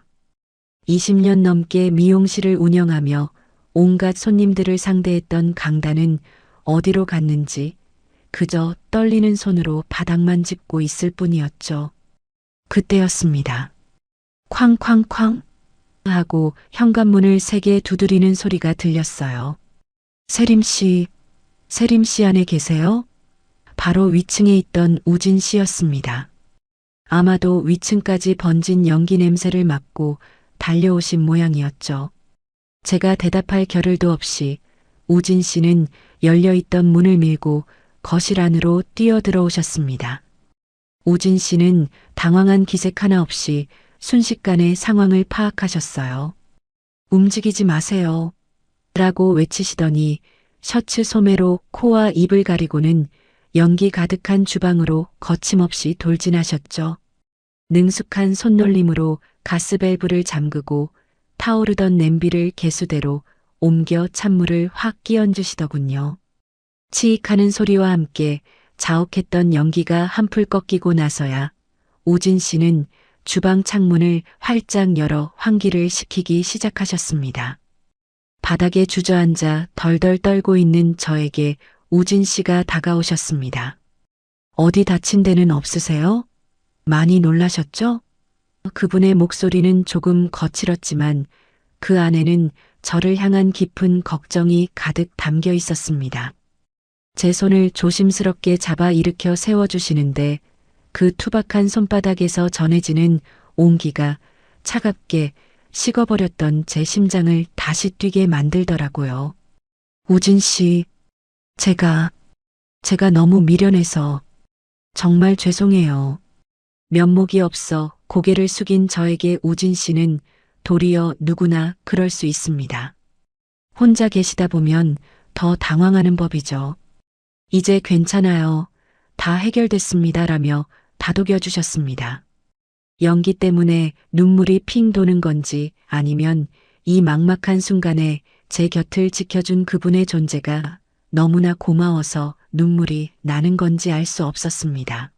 20년 넘게 미용실을 운영하며 온갖 손님들을 상대했던 강단은 어디로 갔는지 그저 떨리는 손으로 바닥만 짚고 있을 뿐이었죠. 그때였습니다. 쾅쾅쾅 하고 현관문을 세게 두드리는 소리가 들렸어요. 세림 씨 안에 계세요? 바로 위층에 있던 우진 씨였습니다. 아마도 위층까지 번진 연기 냄새를 맡고 달려오신 모양이었죠. 제가 대답할 겨를도 없이 우진 씨는 열려있던 문을 밀고 거실 안으로 뛰어들어오셨습니다. 우진 씨는 당황한 기색 하나 없이 순식간에 상황을 파악하셨어요. 움직이지 마세요. 라고 외치시더니 셔츠 소매로 코와 입을 가리고는 연기 가득한 주방으로 거침없이 돌진하셨죠. 능숙한 손놀림으로 가스밸브를 잠그고 타오르던 냄비를 개수대로 옮겨 찬물을 확 끼얹으시더군요. 치익하는 소리와 함께 자욱했던 연기가 한풀 꺾이고 나서야 우진 씨는 주방 창문을 활짝 열어 환기를 시키기 시작하셨습니다. 바닥에 주저앉아 덜덜 떨고 있는 저에게 우진 씨가 다가오셨습니다. 어디 다친 데는 없으세요? 많이 놀라셨죠? 그분의 목소리는 조금 거칠었지만 그 안에는 저를 향한 깊은 걱정이 가득 담겨 있었습니다. 제 손을 조심스럽게 잡아 일으켜 세워주시는데 그 투박한 손바닥에서 전해지는 온기가 차갑게 식어버렸던 제 심장을 다시 뛰게 만들더라고요. 우진 씨, 제가 너무 미련해서 정말 죄송해요. 면목이 없어 고개를 숙인 저에게 우진 씨는 도리어 누구나 그럴 수 있습니다. 혼자 계시다 보면 더 당황하는 법이죠. 이제 괜찮아요. 다 해결됐습니다라며 다독여 주셨습니다. 연기 때문에 눈물이 핑 도는 건지 아니면 이 막막한 순간에 제 곁을 지켜준 그분의 존재가 너무나 고마워서 눈물이 나는 건지 알 수 없었습니다.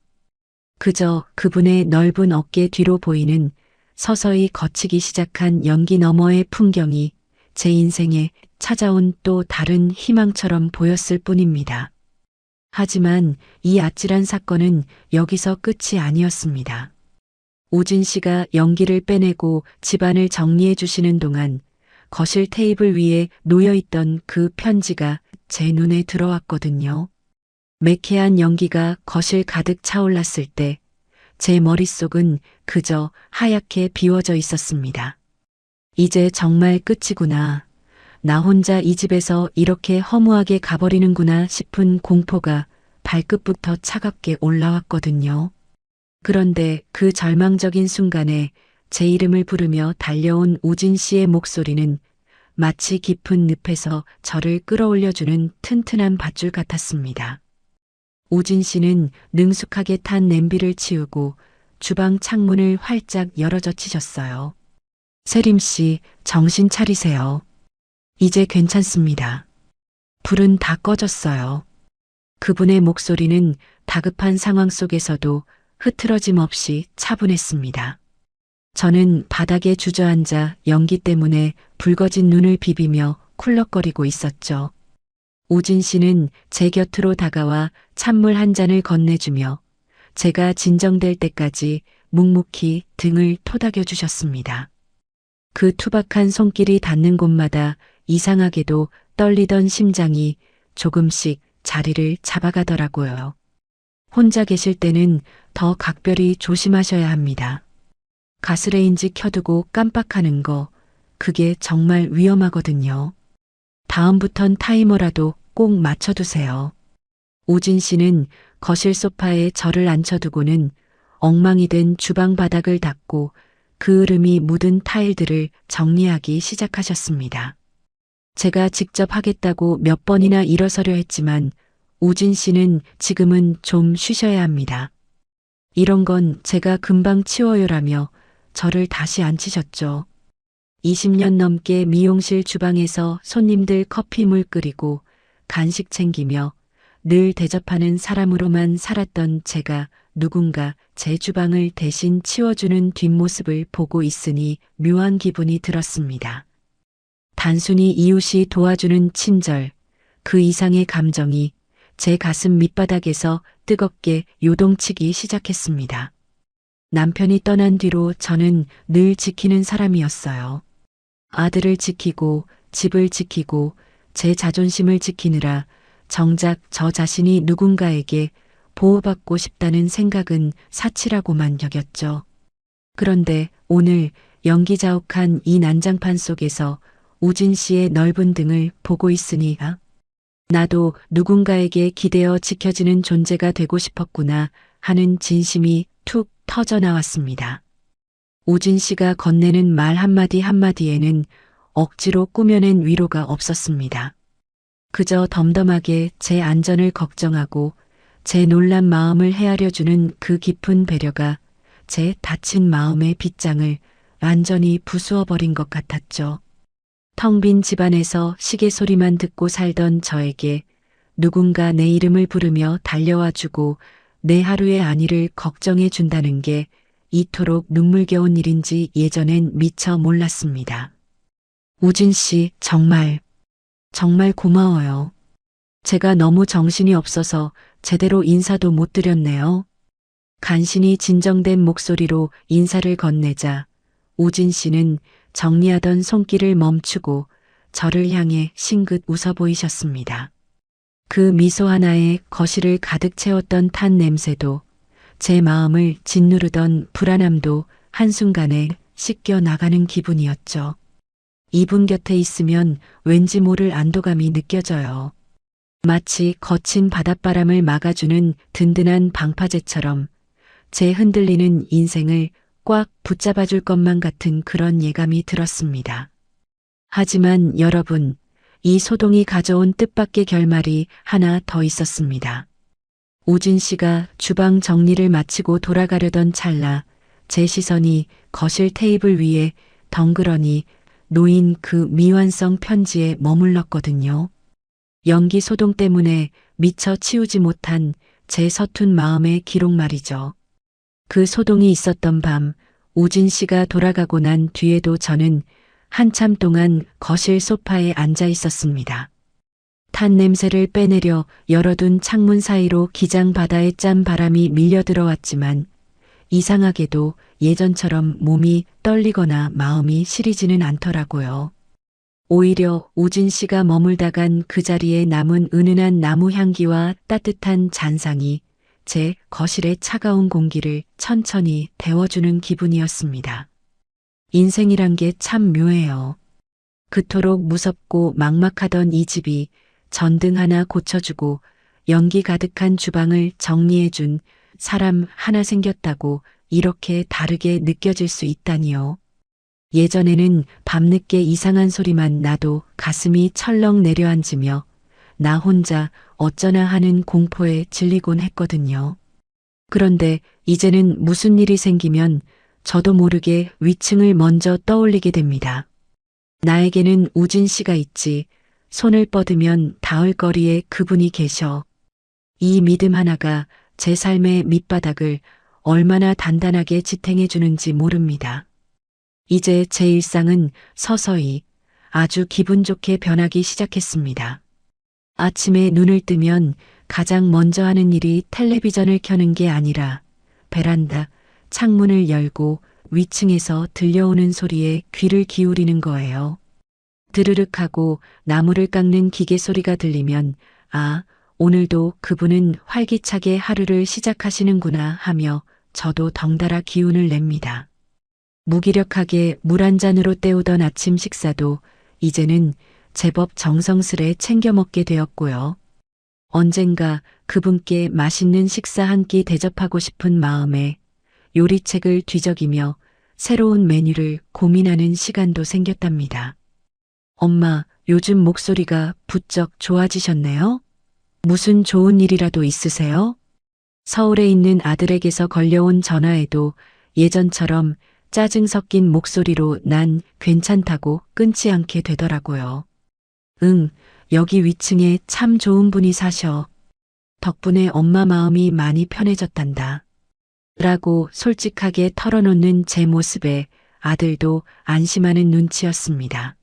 그저 그분의 넓은 어깨 뒤로 보이는 서서히 걷히기 시작한 연기 너머의 풍경이 제 인생에 찾아온 또 다른 희망처럼 보였을 뿐입니다. 하지만 이 아찔한 사건은 여기서 끝이 아니었습니다. 우진 씨가 연기를 빼내고 집안을 정리해 주시는 동안 거실 테이블 위에 놓여있던 그 편지가 제 눈에 들어왔거든요. 매캐한 연기가 거실 가득 차올랐을 때 제 머릿속은 그저 하얗게 비워져 있었습니다. 이제 정말 끝이구나. 나 혼자 이 집에서 이렇게 허무하게 가버리는구나 싶은 공포가 발끝부터 차갑게 올라왔거든요. 그런데 그 절망적인 순간에 제 이름을 부르며 달려온 우진 씨의 목소리는 마치 깊은 늪에서 저를 끌어올려주는 튼튼한 밧줄 같았습니다. 우진 씨는 능숙하게 탄 냄비를 치우고 주방 창문을 활짝 열어젖히셨어요. 세림 씨, 정신 차리세요. 이제 괜찮습니다. 불은 다 꺼졌어요. 그분의 목소리는 다급한 상황 속에서도 흐트러짐 없이 차분했습니다. 저는 바닥에 주저앉아 연기 때문에 붉어진 눈을 비비며 쿨럭거리고 있었죠. 우진 씨는 제 곁으로 다가와 찬물 한 잔을 건네주며 제가 진정될 때까지 묵묵히 등을 토닥여 주셨습니다. 그 투박한 손길이 닿는 곳마다 이상하게도 떨리던 심장이 조금씩 자리를 잡아가더라고요. 혼자 계실 때는 더 각별히 조심하셔야 합니다. 가스레인지 켜두고 깜빡하는 거, 그게 정말 위험하거든요. 다음부턴 타이머라도 꼭 맞춰두세요. 우진 씨는 거실 소파에 저를 앉혀두고는 엉망이 된 주방 바닥을 닦고 그 으름이 묻은 타일들을 정리하기 시작하셨습니다. 제가 직접 하겠다고 몇 번이나 일어서려 했지만 우진 씨는 지금은 좀 쉬셔야 합니다. 이런 건 제가 금방 치워요라며 저를 다시 앉히셨죠. 20년 넘게 미용실 주방에서 손님들 커피 물 끓이고 간식 챙기며 늘 대접하는 사람으로만 살았던 제가 누군가 제 주방을 대신 치워주는 뒷모습을 보고 있으니 묘한 기분이 들었습니다. 단순히 이웃이 도와주는 친절, 그 이상의 감정이 제 가슴 밑바닥에서 뜨겁게 요동치기 시작했습니다. 남편이 떠난 뒤로 저는 늘 지키는 사람이었어요. 아들을 지키고 집을 지키고 제 자존심을 지키느라 정작 저 자신이 누군가에게 보호받고 싶다는 생각은 사치라고만 여겼죠. 그런데 오늘 연기자욱한 이 난장판 속에서 우진 씨의 넓은 등을 보고 있으니 나도 누군가에게 기대어 지켜지는 존재가 되고 싶었구나 하는 진심이 툭 터져 나왔습니다. 우진 씨가 건네는 말 한마디 한마디에는 억지로 꾸며낸 위로가 없었습니다. 그저 덤덤하게 제 안전을 걱정하고 제 놀란 마음을 헤아려주는 그 깊은 배려가 제 다친 마음의 빗장을 완전히 부수어버린 것 같았죠. 텅 빈 집안에서 시계 소리만 듣고 살던 저에게 누군가 내 이름을 부르며 달려와주고 내 하루의 안위를 걱정해 준다는 게 이토록 눈물겨운 일인지 예전엔 미처 몰랐습니다. 우진 씨, 정말 고마워요. 제가 너무 정신이 없어서 제대로 인사도 못 드렸네요. 간신히 진정된 목소리로 인사를 건네자 우진 씨는 정리하던 손길을 멈추고 저를 향해 싱긋 웃어 보이셨습니다. 그 미소 하나에 거실을 가득 채웠던 탄 냄새도 제 마음을 짓누르던 불안함도 한순간에 씻겨 나가는 기분이었죠. 이분 곁에 있으면 왠지 모를 안도감이 느껴져요. 마치 거친 바닷바람을 막아주는 든든한 방파제처럼 제 흔들리는 인생을 꽉 붙잡아줄 것만 같은 그런 예감이 들었습니다. 하지만 여러분, 이 소동이 가져온 뜻밖의 결말이 하나 더 있었습니다. 우진 씨가 주방 정리를 마치고 돌아가려던 찰나 제 시선이 거실 테이블 위에 덩그러니 놓인 그 미완성 편지에 머물렀거든요. 연기 소동 때문에 미처 치우지 못한 제 서툰 마음의 기록 말이죠. 그 소동이 있었던 밤 우진 씨가 돌아가고 난 뒤에도 저는 한참 동안 거실 소파에 앉아 있었습니다. 탄 냄새를 빼내려 열어둔 창문 사이로 기장 바다에 짠 바람이 밀려 들어왔지만 이상하게도 예전처럼 몸이 떨리거나 마음이 시리지는 않더라고요. 오히려 우진 씨가 머물다간 그 자리에 남은 은은한 나무 향기와 따뜻한 잔상이 제 거실의 차가운 공기를 천천히 데워주는 기분이었습니다. 인생이란 게 참 묘해요. 그토록 무섭고 막막하던 이 집이 전등 하나 고쳐주고 연기 가득한 주방을 정리해준 사람 하나 생겼다고 이렇게 다르게 느껴질 수 있다니요. 예전에는 밤늦게 이상한 소리만 나도 가슴이 철렁 내려앉으며 나 혼자 어쩌나 하는 공포에 질리곤 했거든요. 그런데 이제는 무슨 일이 생기면 저도 모르게 위층을 먼저 떠올리게 됩니다. 나에게는 우진 씨가 있지, 손을 뻗으면 닿을 거리에 그분이 계셔. 이 믿음 하나가 제 삶의 밑바닥을 얼마나 단단하게 지탱해 주는지 모릅니다. 이제 제 일상은 서서히 아주 기분 좋게 변하기 시작했습니다. 아침에 눈을 뜨면 가장 먼저 하는 일이 텔레비전을 켜는 게 아니라 베란다 창문을 열고 위층에서 들려오는 소리에 귀를 기울이는 거예요. 드르륵 하고 나무를 깎는 기계 소리가 들리면 아, 오늘도 그분은 활기차게 하루를 시작하시는구나 하며 저도 덩달아 기운을 냅니다. 무기력하게 물 한 잔으로 때우던 아침 식사도 이제는 제법 정성스레 챙겨 먹게 되었고요. 언젠가 그분께 맛있는 식사 한 끼 대접하고 싶은 마음에 요리책을 뒤적이며 새로운 메뉴를 고민하는 시간도 생겼답니다. 엄마, 요즘 목소리가 부쩍 좋아지셨네요? 무슨 좋은 일이라도 있으세요? 서울에 있는 아들에게서 걸려온 전화에도 예전처럼 짜증 섞인 목소리로 난 괜찮다고 끊지 않게 되더라고요. 응, 여기 위층에 참 좋은 분이 사셔. 덕분에 엄마 마음이 많이 편해졌단다. 라고 솔직하게 털어놓는 제 모습에 아들도 안심하는 눈치였습니다.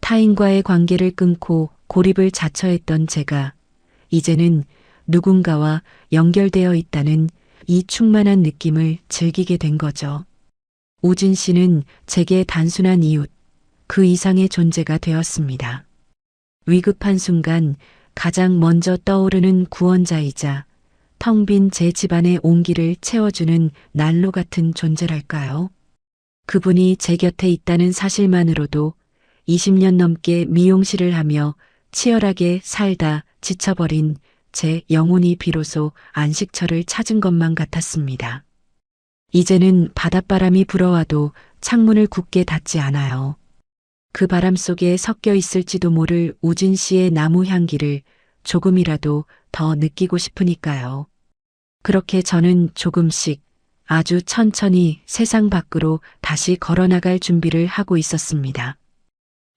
타인과의 관계를 끊고 고립을 자처했던 제가 이제는 누군가와 연결되어 있다는 이 충만한 느낌을 즐기게 된 거죠. 우진 씨는 제게 단순한 이웃, 그 이상의 존재가 되었습니다. 위급한 순간 가장 먼저 떠오르는 구원자이자 텅 빈 제 집안의 온기를 채워주는 난로 같은 존재랄까요? 그분이 제 곁에 있다는 사실만으로도 20년 넘게 미용실을 하며 치열하게 살다 지쳐버린 제 영혼이 비로소 안식처를 찾은 것만 같았습니다. 이제는 바닷바람이 불어와도 창문을 굳게 닫지 않아요. 그 바람 속에 섞여 있을지도 모를 우진 씨의 나무 향기를 조금이라도 더 느끼고 싶으니까요. 그렇게 저는 조금씩 아주 천천히 세상 밖으로 다시 걸어나갈 준비를 하고 있었습니다.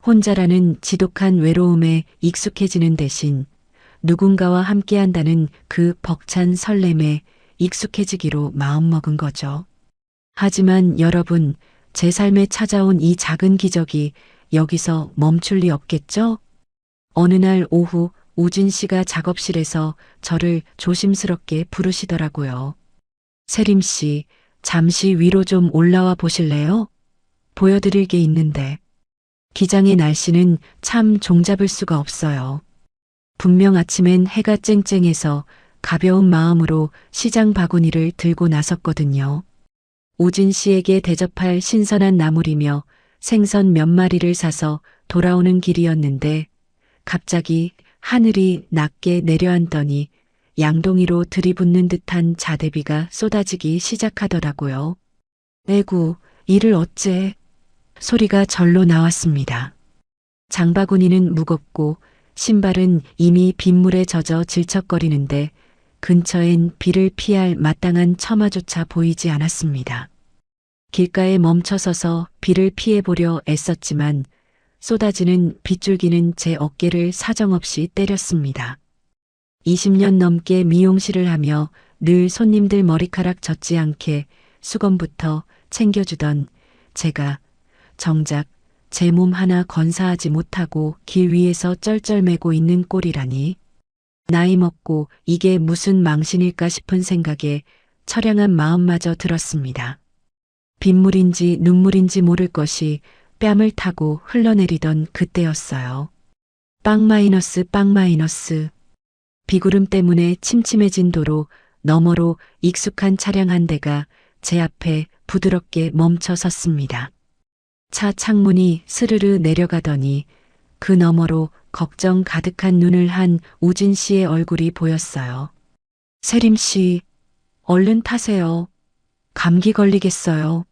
혼자라는 지독한 외로움에 익숙해지는 대신 누군가와 함께한다는 그 벅찬 설렘에 익숙해지기로 마음먹은 거죠. 하지만 여러분, 제 삶에 찾아온 이 작은 기적이 여기서 멈출 리 없겠죠? 어느 날 오후 우진 씨가 작업실에서 저를 조심스럽게 부르시더라고요. 세림 씨, 잠시 위로 좀 올라와 보실래요? 보여드릴 게 있는데. 기장의 날씨는 참 종잡을 수가 없어요. 분명 아침엔 해가 쨍쨍해서 가벼운 마음으로 시장 바구니를 들고 나섰거든요. 우진 씨에게 대접할 신선한 나물이며 생선 몇 마리를 사서 돌아오는 길이었는데 갑자기 하늘이 낮게 내려앉더니 양동이로 들이붓는 듯한 자대비가 쏟아지기 시작하더라고요. 에구, 이를 어째? 소리가 절로 나왔습니다. 장바구니는 무겁고 신발은 이미 빗물에 젖어 질척거리는데 근처엔 비를 피할 마땅한 처마조차 보이지 않았습니다. 길가에 멈춰서서 비를 피해보려 애썼지만 쏟아지는 빗줄기는 제 어깨를 사정없이 때렸습니다. 20년 넘게 미용실을 하며 늘 손님들 머리카락 젖지 않게 수건부터 챙겨주던 제가 정작 제 몸 하나 건사하지 못하고 길 위에서 쩔쩔매고 있는 꼴이라니. 나이 먹고 이게 무슨 망신일까 싶은 생각에 처량한 마음마저 들었습니다. 빗물인지 눈물인지 모를 것이 뺨을 타고 흘러내리던 그때였어요. 빵 마이너스 빵 마이너스. 비구름 때문에 침침해진 도로 너머로 익숙한 차량 한 대가 제 앞에 부드럽게 멈춰 섰습니다. 차 창문이 스르르 내려가더니 그 너머로 걱정 가득한 눈을 한 우진 씨의 얼굴이 보였어요. 세림 씨, 얼른 타세요. 감기 걸리겠어요.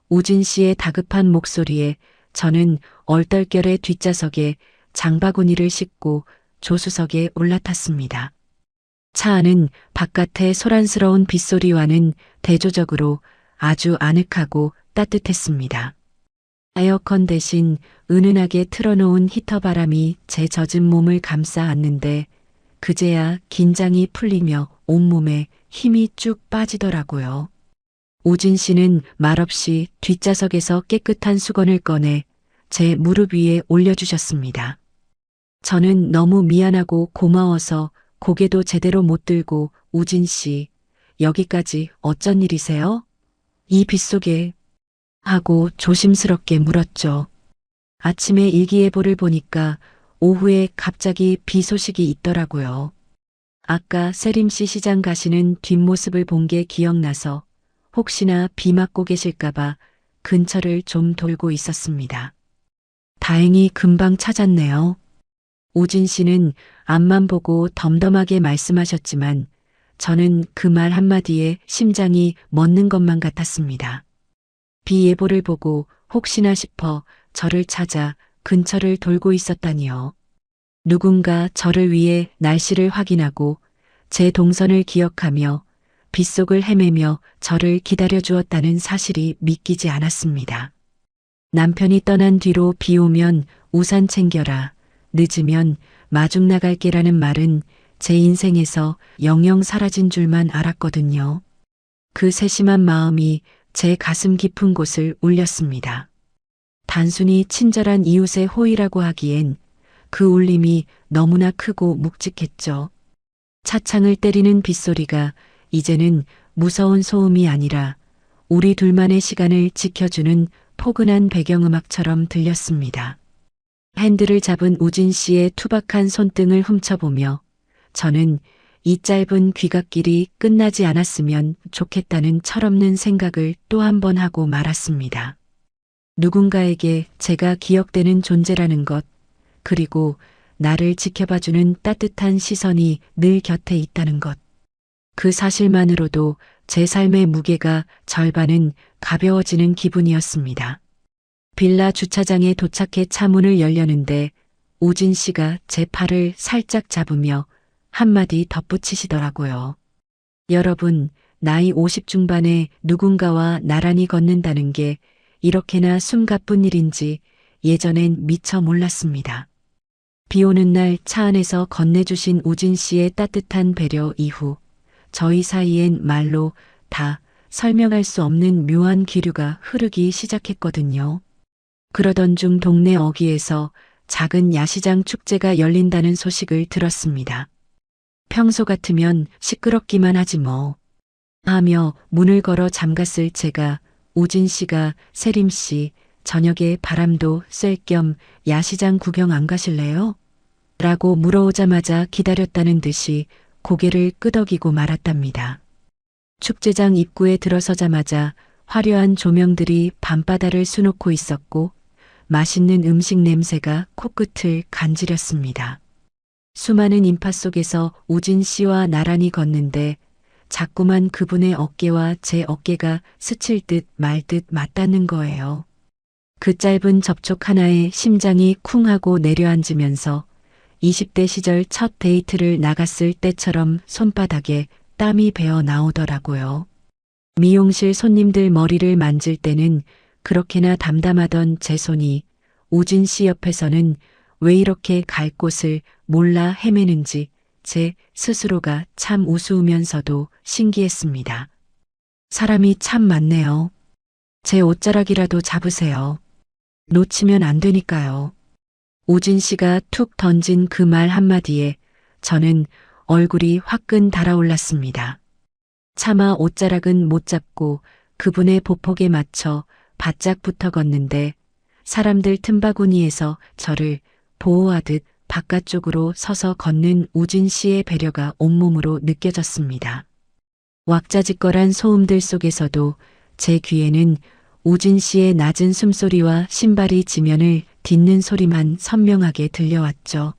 우진 씨의 다급한 목소리에 저는 얼떨결에 뒷좌석에 장바구니를 싣고 조수석에 올라탔습니다. 차 안은 바깥의 소란스러운 빗소리와는 대조적으로 아주 아늑하고 따뜻했습니다. 에어컨 대신 은은하게 틀어놓은 히터 바람이 제 젖은 몸을 감싸 안는데 그제야 긴장이 풀리며 온몸에 힘이 쭉 빠지더라고요. 우진 씨는 말없이 뒷좌석에서 깨끗한 수건을 꺼내 제 무릎 위에 올려주셨습니다. 저는 너무 미안하고 고마워서 고개도 제대로 못 들고 우진 씨, 여기까지 어쩐 일이세요? 이 빗속에 하고 조심스럽게 물었죠. 아침에 일기예보를 보니까 오후에 갑자기 비 소식이 있더라고요. 아까 세림씨 시장 가시는 뒷모습을 본 게 기억나서 혹시나 비 맞고 계실까봐 근처를 좀 돌고 있었습니다. 다행히 금방 찾았네요. 우진 씨는 앞만 보고 덤덤하게 말씀하셨지만 저는 그 말 한마디에 심장이 멎는 것만 같았습니다. 비 예보를 보고 혹시나 싶어 저를 찾아 근처를 돌고 있었다니요. 누군가 저를 위해 날씨를 확인하고 제 동선을 기억하며 빗속을 헤매며 저를 기다려 주었다는 사실이 믿기지 않았습니다. 남편이 떠난 뒤로 비 오면 우산 챙겨라, 늦으면 마중 나갈게라는 말은 제 인생에서 영영 사라진 줄만 알았거든요. 그 세심한 마음이 제 가슴 깊은 곳을 울렸습니다. 단순히 친절한 이웃의 호의라고 하기엔 그 울림이 너무나 크고 묵직했죠. 차창을 때리는 빗소리가 이제는 무서운 소음이 아니라 우리 둘만의 시간을 지켜주는 포근한 배경음악처럼 들렸습니다. 핸들을 잡은 우진 씨의 투박한 손등을 훔쳐보며 저는 이 짧은 귀갓길이 끝나지 않았으면 좋겠다는 철없는 생각을 또 한 번 하고 말았습니다. 누군가에게 제가 기억되는 존재라는 것, 그리고 나를 지켜봐주는 따뜻한 시선이 늘 곁에 있다는 것. 그 사실만으로도 제 삶의 무게가 절반은 가벼워지는 기분이었습니다. 빌라 주차장에 도착해 차 문을 열려는데 우진 씨가 제 팔을 살짝 잡으며 한마디 덧붙이시더라고요. 여러분, 나이 50 중반에 누군가와 나란히 걷는다는 게 이렇게나 숨가쁜 일인지 예전엔 미처 몰랐습니다. 비 오는 날 차 안에서 건네주신 우진 씨의 따뜻한 배려 이후 저희 사이엔 말로 다 설명할 수 없는 묘한 기류가 흐르기 시작했거든요. 그러던 중 동네 어귀에서 작은 야시장 축제가 열린다는 소식을 들었습니다. 평소 같으면 시끄럽기만 하지 뭐 하며 문을 걸어 잠갔을 제가 우진 씨가 세림 씨 저녁에 바람도 쐴 겸 야시장 구경 안 가실래요? 라고 물어오자마자 기다렸다는 듯이 고개를 끄덕이고 말았답니다. 축제장 입구에 들어서자마자 화려한 조명들이 밤바다를 수놓고 있었고 맛있는 음식 냄새가 코끝을 간지렸습니다. 수많은 인파 속에서 우진 씨와 나란히 걷는데 자꾸만 그분의 어깨와 제 어깨가 스칠 듯 말 듯 맞닿는 거예요. 그 짧은 접촉 하나에 심장이 쿵 하고 내려앉으면서 20대 시절 첫 데이트를 나갔을 때처럼 손바닥에 땀이 배어 나오더라고요. 미용실 손님들 머리를 만질 때는 그렇게나 담담하던 제 손이 우진 씨 옆에서는 왜 이렇게 갈 곳을 몰라 헤매는지 제 스스로가 참 우스우면서도 신기했습니다. 사람이 참 많네요. 제 옷자락이라도 잡으세요. 놓치면 안 되니까요. 우진 씨가 툭 던진 그 말 한마디에 저는 얼굴이 화끈 달아올랐습니다. 차마 옷자락은 못 잡고 그분의 보폭에 맞춰 바짝 붙어 걷는데 사람들 틈바구니에서 저를 보호하듯 바깥쪽으로 서서 걷는 우진 씨의 배려가 온몸으로 느껴졌습니다. 왁자지껄한 소음들 속에서도 제 귀에는 우진 씨의 낮은 숨소리와 신발이 지면을 딛는 소리만 선명하게 들려왔죠.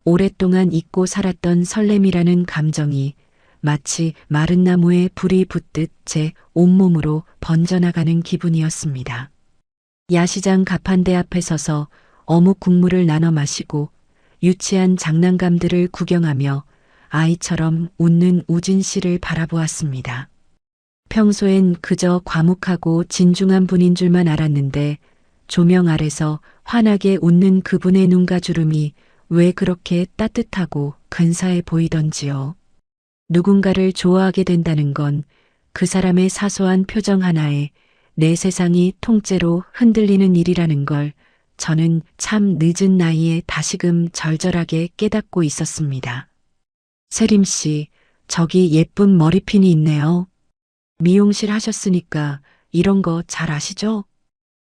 오랫동안 잊고 살았던 설렘이라는 감정이 마치 마른 나무에 불이 붙듯 제 온몸으로 번져나가는 기분이었습니다. 야시장 가판대 앞에 서서 어묵 국물을 나눠 마시고 유치한 장난감들을 구경하며 아이처럼 웃는 우진 씨를 바라보았습니다. 평소엔 그저 과묵하고 진중한 분인 줄만 알았는데 조명 아래서 환하게 웃는 그분의 눈가 주름이 왜 그렇게 따뜻하고 근사해 보이던지요. 누군가를 좋아하게 된다는 건 그 사람의 사소한 표정 하나에 내 세상이 통째로 흔들리는 일이라는 걸 저는 참 늦은 나이에 다시금 절절하게 깨닫고 있었습니다. 세림 씨, 저기 예쁜 머리핀이 있네요. 미용실 하셨으니까 이런 거 잘 아시죠?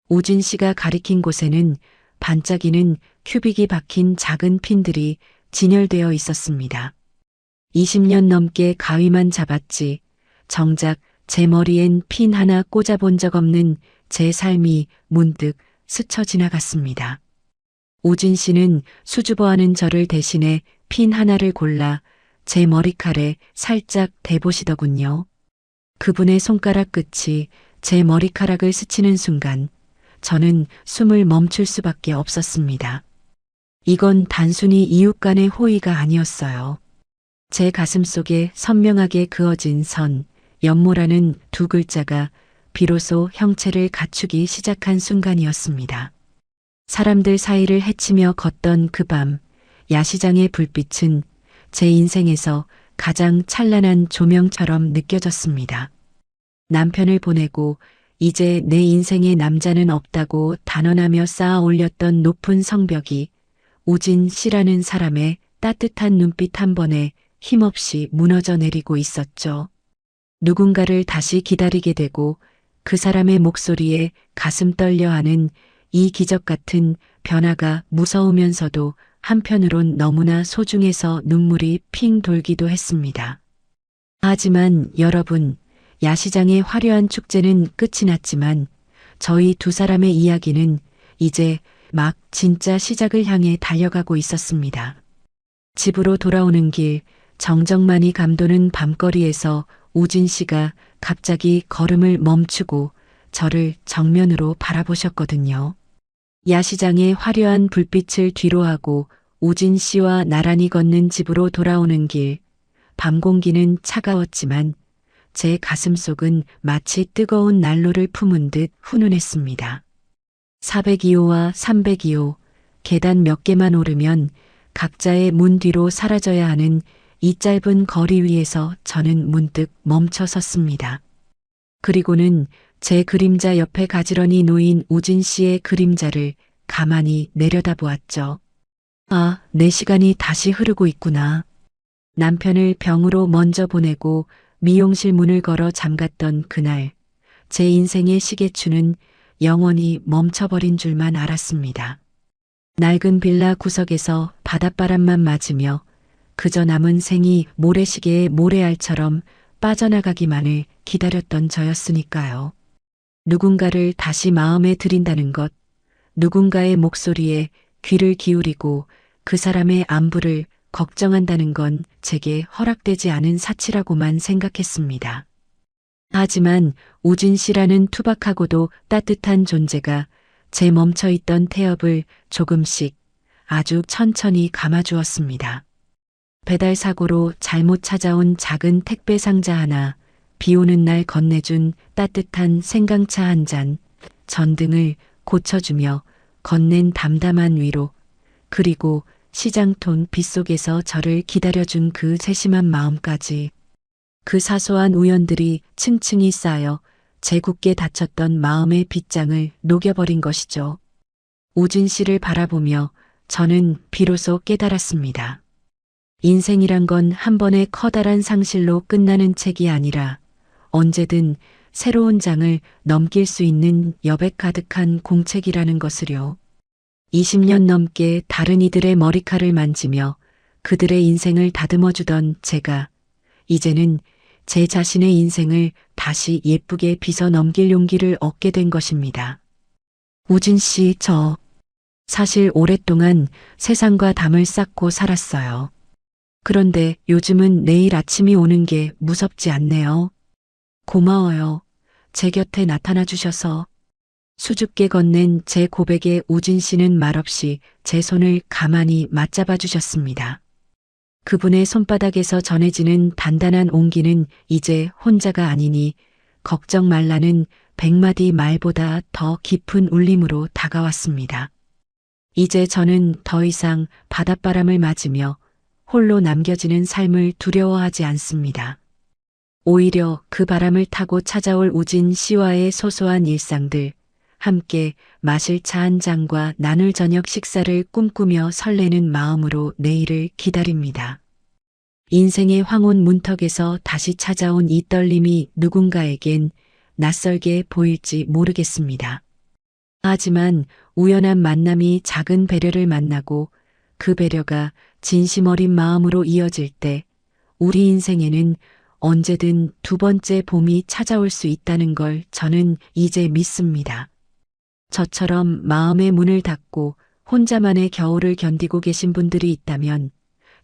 우진 씨가 가리킨 곳에는 반짝이는 큐빅이 박힌 작은 핀들이 진열되어 있었습니다. 20년 넘게 가위만 잡았지 정작 제 머리엔 핀 하나 꽂아본 적 없는 제 삶이 문득 스쳐 지나갔습니다. 우진 씨는 수줍어하는 저를 대신해 핀 하나를 골라 제 머리칼에 살짝 대보시더군요. 그분의 손가락 끝이 제 머리카락을 스치는 순간 저는 숨을 멈출 수밖에 없었습니다. 이건 단순히 이웃 간의 호의가 아니었어요. 제 가슴 속에 선명하게 그어진 선, 연모라는 두 글자가 비로소 형체를 갖추기 시작한 순간이었습니다. 사람들 사이를 헤치며 걷던 그 밤, 야시장의 불빛은 제 인생에서 가장 찬란한 조명처럼 느껴졌습니다. 남편을 보내고 이제 내 인생에 남자는 없다고 단언하며 쌓아 올렸던 높은 성벽이 우진 씨라는 사람의 따뜻한 눈빛 한 번에 힘없이 무너져 내리고 있었죠. 누군가를 다시 기다리게 되고 그 사람의 목소리에 가슴 떨려 하는 이 기적 같은 변화가 무서우면서도 한편으론 너무나 소중해서 눈물이 핑 돌기도 했습니다. 하지만 여러분, 야시장의 화려한 축제는 끝이 났지만 저희 두 사람의 이야기는 이제 막 진짜 시작을 향해 달려가고 있었습니다. 집으로 돌아오는 길, 정적만이 감도는 밤거리에서 우진 씨가 갑자기 걸음을 멈추고 저를 정면으로 바라보셨거든요. 야시장의 화려한 불빛을 뒤로하고 우진 씨와 나란히 걷는 집으로 돌아오는 길, 밤 공기는 차가웠지만 제 가슴속은 마치 뜨거운 난로를 품은 듯 훈훈했습니다. 402호와 302호, 계단 몇 개만 오르면 각자의 문 뒤로 사라져야 하는 이 짧은 거리 위에서 저는 문득 멈춰 섰습니다. 그리고는 제 그림자 옆에 가지런히 놓인 우진 씨의 그림자를 가만히 내려다보았죠. 아, 내 시간이 다시 흐르고 있구나. 남편을 병으로 먼저 보내고 미용실 문을 걸어 잠갔던 그날, 제 인생의 시계추는 영원히 멈춰버린 줄만 알았습니다. 낡은 빌라 구석에서 바닷바람만 맞으며 그저 남은 생이 모래시계의 모래알처럼 빠져나가기만을 기다렸던 저였으니까요. 누군가를 다시 마음에 들인다는 것, 누군가의 목소리에 귀를 기울이고 그 사람의 안부를 걱정한다는 건 제게 허락되지 않은 사치라고만 생각했습니다. 하지만 우진 씨라는 투박하고도 따뜻한 존재가 제 멈춰있던 태엽을 조금씩 아주 천천히 감아주었습니다. 배달 사고로 잘못 찾아온 작은 택배 상자 하나, 비 오는 날 건네준 따뜻한 생강차 한 잔, 전등을 고쳐주며 건넨 담담한 위로, 그리고 시장톤 빗속에서 저를 기다려준 그 세심한 마음까지, 그 사소한 우연들이 층층이 쌓여 제 굳게 닫혔던 마음의 빗장을 녹여버린 것이죠. 우진 씨를 바라보며 저는 비로소 깨달았습니다. 인생이란 건 한 번의 커다란 상실로 끝나는 책이 아니라 언제든 새로운 장을 넘길 수 있는 여백 가득한 공책이라는 것을요. 20년 넘게 다른 이들의 머리칼을 만지며 그들의 인생을 다듬어주던 제가 이제는 제 자신의 인생을 다시 예쁘게 빗어 넘길 용기를 얻게 된 것입니다. 우진 씨, 저 사실 오랫동안 세상과 담을 쌓고 살았어요. 그런데 요즘은 내일 아침이 오는 게 무섭지 않네요. 고마워요. 제 곁에 나타나 주셔서. 수줍게 건넨 제 고백에 우진 씨는 말없이 제 손을 가만히 맞잡아 주셨습니다. 그분의 손바닥에서 전해지는 단단한 온기는 이제 혼자가 아니니 걱정 말라는 100마디 말보다 더 깊은 울림으로 다가왔습니다. 이제 저는 더 이상 바닷바람을 맞으며 홀로 남겨지는 삶을 두려워하지 않습니다. 오히려 그 바람을 타고 찾아올 우진 씨와의 소소한 일상들, 함께 마실 차 한 잔과 나눌 저녁 식사를 꿈꾸며 설레는 마음으로 내일을 기다립니다. 인생의 황혼 문턱에서 다시 찾아온 이 떨림이 누군가에겐 낯설게 보일지 모르겠습니다. 하지만 우연한 만남이 작은 배려를 만나고 그 배려가 진심 어린 마음으로 이어질 때 우리 인생에는 언제든 두 번째 봄이 찾아올 수 있다는 걸 저는 이제 믿습니다. 저처럼 마음의 문을 닫고 혼자만의 겨울을 견디고 계신 분들이 있다면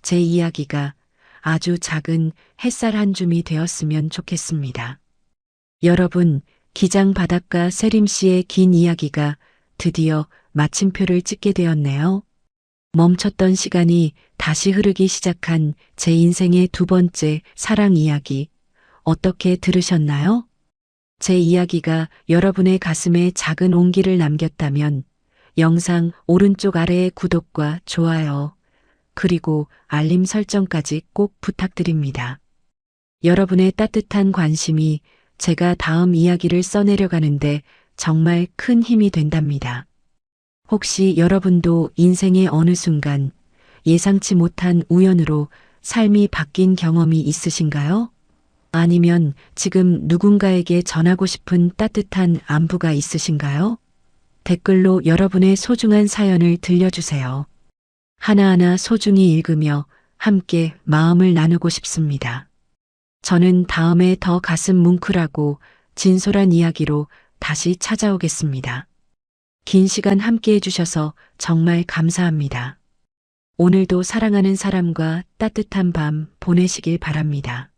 제 이야기가 아주 작은 햇살 한 줌이 되었으면 좋겠습니다. 여러분, 기장 바닷가 세림 씨의 긴 이야기가 드디어 마침표를 찍게 되었네요. 멈췄던 시간이 다시 흐르기 시작한 제 인생의 두 번째 사랑 이야기. 어떻게 들으셨나요? 제 이야기가 여러분의 가슴에 작은 온기를 남겼다면 영상 오른쪽 아래의 구독과 좋아요, 그리고 알림 설정까지 꼭 부탁드립니다. 여러분의 따뜻한 관심이 제가 다음 이야기를 써내려가는데 정말 큰 힘이 된답니다. 혹시 여러분도 인생의 어느 순간 예상치 못한 우연으로 삶이 바뀐 경험이 있으신가요? 아니면 지금 누군가에게 전하고 싶은 따뜻한 안부가 있으신가요? 댓글로 여러분의 소중한 사연을 들려주세요. 하나하나 소중히 읽으며 함께 마음을 나누고 싶습니다. 저는 다음에 더 가슴 뭉클하고 진솔한 이야기로 다시 찾아오겠습니다. 긴 시간 함께 해주셔서 정말 감사합니다. 오늘도 사랑하는 사람과 따뜻한 밤 보내시길 바랍니다.